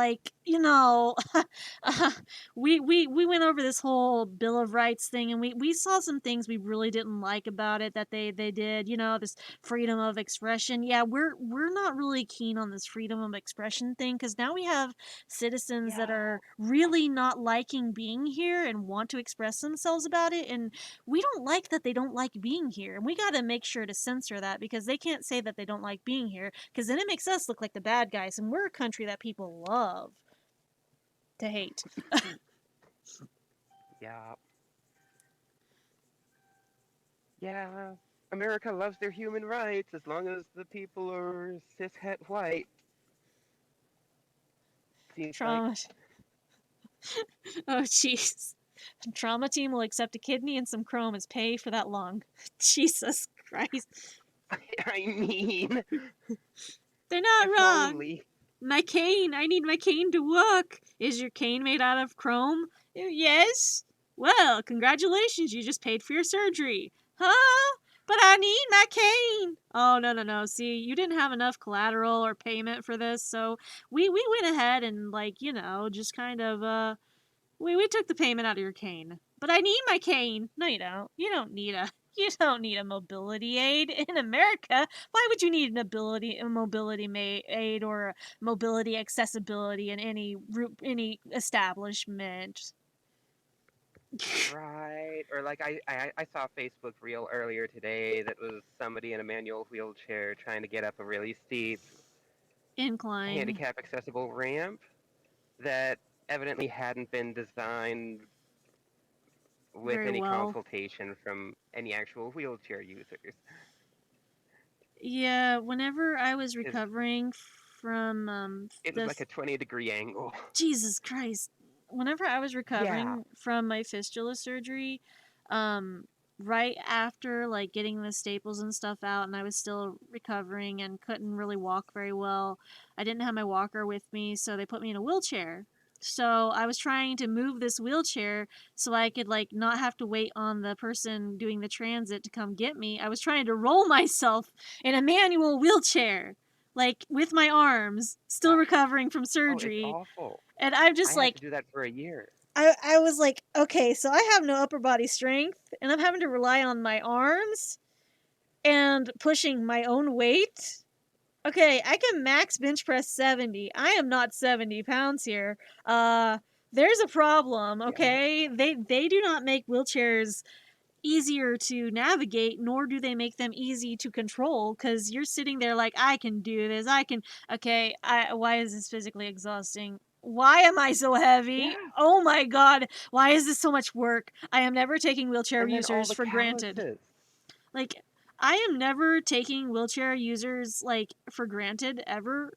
we went over this whole Bill of Rights thing, and we saw some things we really didn't like about it that they did. This freedom of expression. Yeah, we're not really keen on this freedom of expression thing because now we have citizens that
Yeah.
are really not liking being here and want to express themselves about it, and we don't like that they don't like being here, and we got to make sure to censor that because they can't say that they don't like being here because then it makes us look like the bad guys, and we're a country that people love to hate.
Yeah. Yeah. America loves their human rights as long as the people are cishet white. Seems like.
Trauma. Oh, jeez. Trauma team will accept a kidney and some chrome as pay for that lung. Jesus Christ.
I mean,
They're not
if
wrong.
only.
My cane. I need my cane to work. Is your cane made out of chrome? Yes. Well, congratulations. You just paid for your surgery. Huh? But I need my cane. Oh, no. See, you didn't have enough collateral or payment for this, so we went ahead and, just kind of, we took the payment out of your cane. But I need my cane. No, you don't. You don't need a mobility aid in America. Why would you need a mobility aid or a mobility accessibility in any establishment?
Right. Or like I saw a Facebook reel earlier today that was somebody in a manual wheelchair trying to get up a really steep
Incline.
handicap accessible ramp that evidently hadn't been designed with
Very
any
well.
consultation from any actual wheelchair users.
Yeah, whenever I was
'Cause
recovering from
it was like
this
a 20-degree angle.
Jesus Christ. Whenever I was
Yeah.
recovering from my fistula surgery, right after getting the staples and stuff out and I was still recovering and couldn't really walk very well, I didn't have my walker with me, so they put me in a wheelchair. So I was trying to move this wheelchair so I could not have to wait on the person doing the transit to come get me. I was trying to roll myself in a manual wheelchair, with my arms, still recovering from
Oh, it's
surgery.
awful.
And I'm
I
just
had to do that for a year.
I was like, okay, so I have no upper body strength, and I'm having to rely on my arms and pushing my own weight. Okay, I can max bench press 70. I am not 70 pounds here. There's a problem,
Yeah.
okay? They do not make wheelchairs easier to navigate, nor do they make them easy to control, because you're sitting there like, I can do this, okay, why is this physically exhausting? Why am I so heavy?
Yeah.
Oh my god, why is this so much work? I am never taking wheelchair
And then all
users
the
for granted.
calluses.
Like, I am never taking wheelchair users, for granted, ever.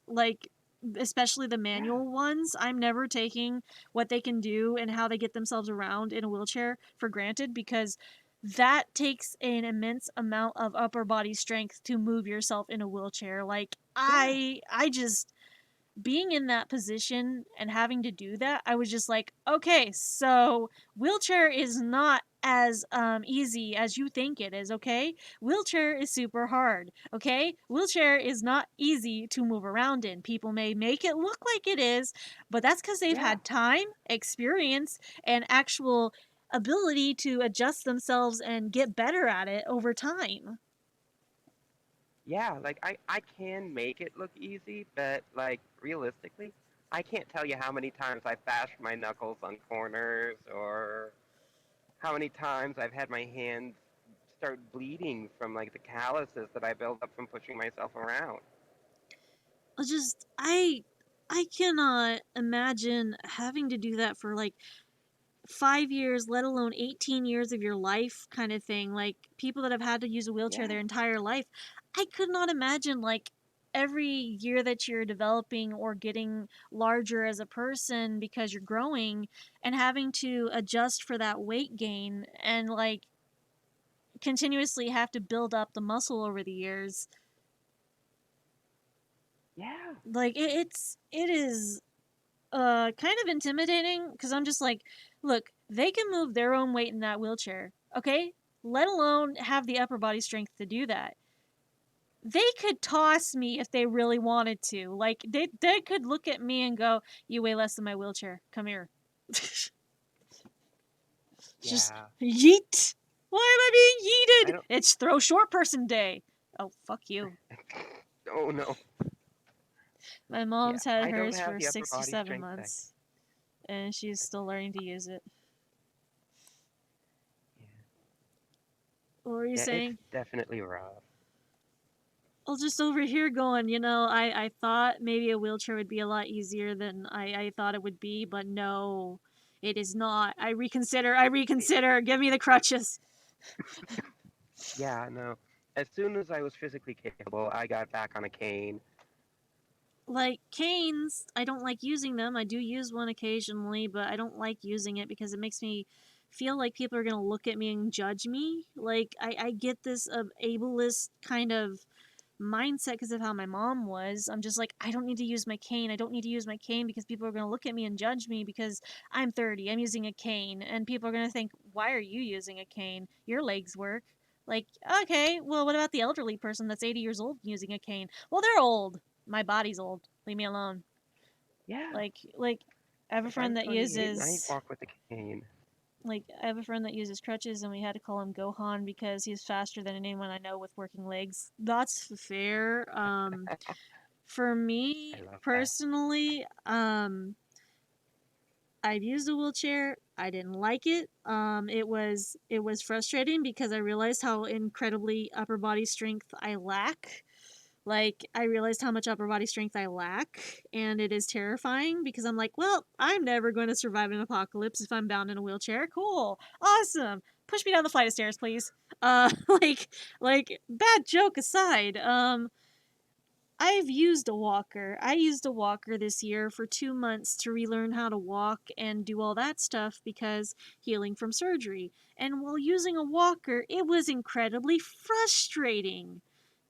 Especially the
Yeah.
manual ones. I'm never taking what they can do and how they get themselves around in a wheelchair for granted because that takes an immense amount of upper body strength to move yourself in a wheelchair.
Yeah.
I just being in that position and having to do that, I was just like, okay, so wheelchair is not as easy as you think it is, okay? Wheelchair is super hard, okay? Wheelchair is not easy to move around in. People may make it look like it is, but that's because they've
Yeah.
had time, experience, and actual ability to adjust themselves and get better at it over time.
Yeah, like I can make it look easy, but like realistically, I can't tell you how many times I've bashed my knuckles on corners or how many times I've had my hands start bleeding from like the calluses that I build up from pushing myself around.
I cannot imagine having to do that for 5 years, let alone 18 years of your life kind of thing. Like people that have had to use a wheelchair
Yeah.
their entire life. I could not imagine every year that you're developing or getting larger as a person because you're growing and having to adjust for that weight gain and continuously have to build up the muscle over the years.
Yeah.
It is kind of intimidating because I'm just like, look, they can move their own weight in that wheelchair, okay? Let alone have the upper body strength to do that. they could toss me if they really wanted to. Like they could look at me and go, "You weigh less than my wheelchair. Come here." Just
Yeah.
yeet. Why am I being
I
yeeted?
don't.
It's throw short person day. Oh, fuck you.
Oh no.
My
Yeah.
mom's had
I don't
hers
have
for
the upper body
67
strength that.
months, and she's still learning to use it.
Yeah.
What were you
Yeah. It's
saying?
definitely rough.
Well, just over here going, I thought maybe a wheelchair would be a lot easier than I thought it would be, but no, it is not. I reconsider. Give me the crutches.
Yeah. No. As soon as I was physically capable, I got back on a cane.
Like canes, I don't like using them. I do use one occasionally, but I don't like using it because it makes me feel like people are going to look at me and judge me. Like, I get this ableist kind of mindset because of how my mom was. I'm just like, I don't need to use my cane. I don't need to use my cane because people are going to look at me and judge me because I'm 30. I'm using a cane. And people are going to think, why are you using a cane? Your legs work. Like, okay, well, what about the elderly person that's 80 years old using a cane? Well, they're old. My body's old. Leave me alone.
Yeah.
Like, I have a
Like I'm
friend that
28 and I
uses
walk with a cane.
I have a friend that uses crutches, and we had to call him Gohan because he's faster than anyone I know with working legs. That's fair. For
I
me
love that.
personally, I've used a wheelchair. I didn't like it. It was frustrating because I realized how incredibly upper body strength I lack. Like, I realized how much upper body strength I lack, and it is terrifying because I'm like, well, I'm never going to survive an apocalypse if I'm bound in a wheelchair. Cool. Awesome. Push me down the flight of stairs, please. Like, bad joke aside, I've used a walker. I used a walker this year for 2 months to relearn how to walk and do all that stuff because healing from surgery. And while using a walker, it was incredibly frustrating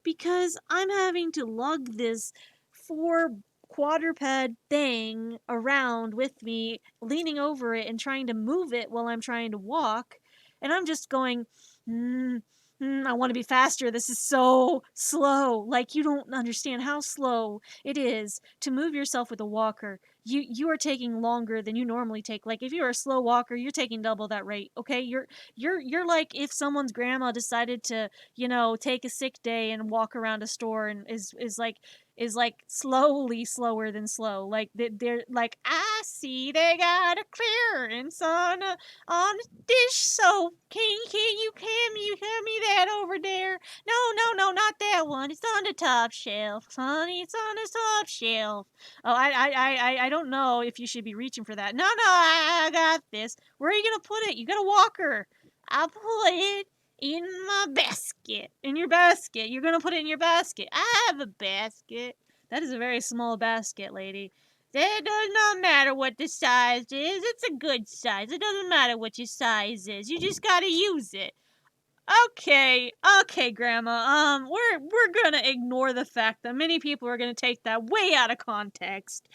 because I'm having to lug this four quadruped thing around with me, leaning over it and trying to move it while I'm trying to walk. And I'm just going, I want to be faster. This is so slow. Like, you don't understand how slow it is to move yourself with a walker. You are taking longer than you normally take. Like, if you're a slow walker, you're taking double that rate. Okay, you're like if someone's grandma decided to take a sick day and walk around a store and is like slowly slower than slow. Like they're like, I see they got a clearance on a dish soap. Can you hand me that over there? No, no, no, not that one. It's on the top shelf, honey. It's on the top shelf. Oh, I don't know if you should be reaching for that. No, no, I got this. Where are you gonna put it? You got a walker. I'll put it in my basket. In your basket. You're gonna put it in your basket. I have a basket. That is a very small basket, lady. It does not matter what the size is. It's a good size. It doesn't matter what your size is. You just gotta use it. Okay, okay, Grandma. We're gonna ignore the fact that many people are gonna take that way out of context.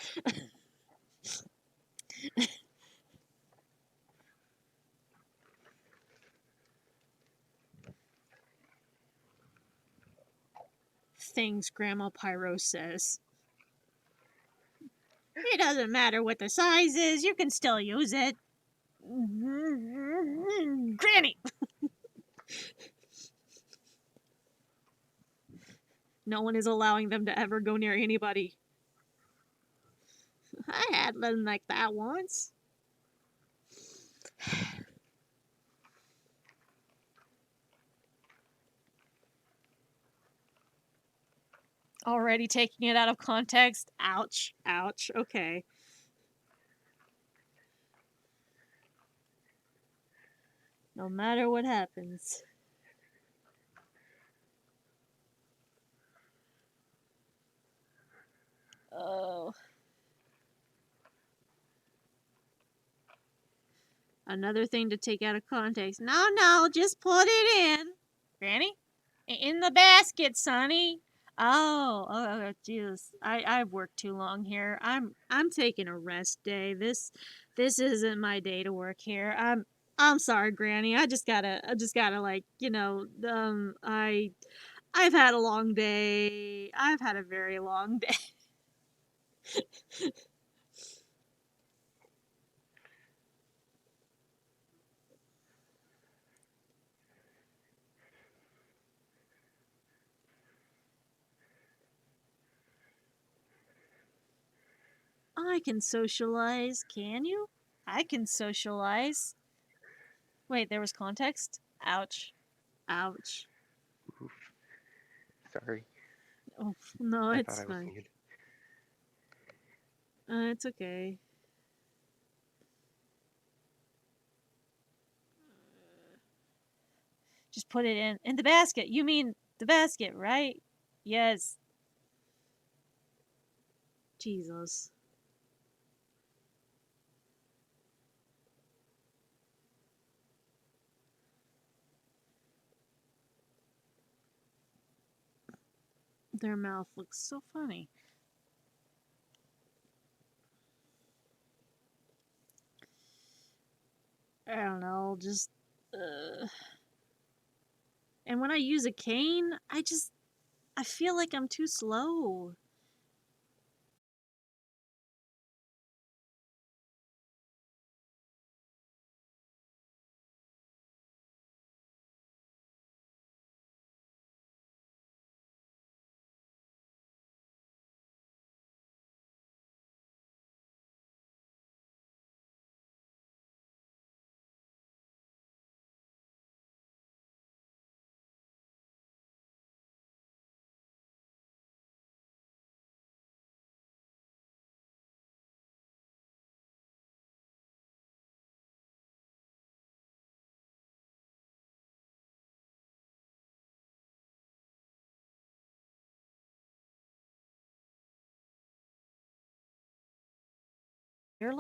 Things Grandma Pyro says. It doesn't matter what the size is, you can still use it. Granny! No one is allowing them to ever go near anybody. I had one like that once. Already taking it out of context. Ouch, ouch, okay. No matter what happens. Oh. Another thing to take out of context. No, no, just put it in. Granny? In the basket, Sonny. Oh, Jesus. I've worked too long here. I'm taking a rest day. This isn't my day to work here. I'm sorry, Granny. I just gotta like, I've had a long day. I've had a very long day. I can socialize. Can you? I can socialize. Wait, there was context? Ouch. Ouch.
Oof. Sorry.
Oh, no,
I thought
it's
I was
fine.
muted.
It's okay.
Just put it in the basket. You mean the basket, right? Yes.
Jesus. Their mouth looks so funny. I don't know, just. And when I use a cane, I feel like I'm too slow.
You're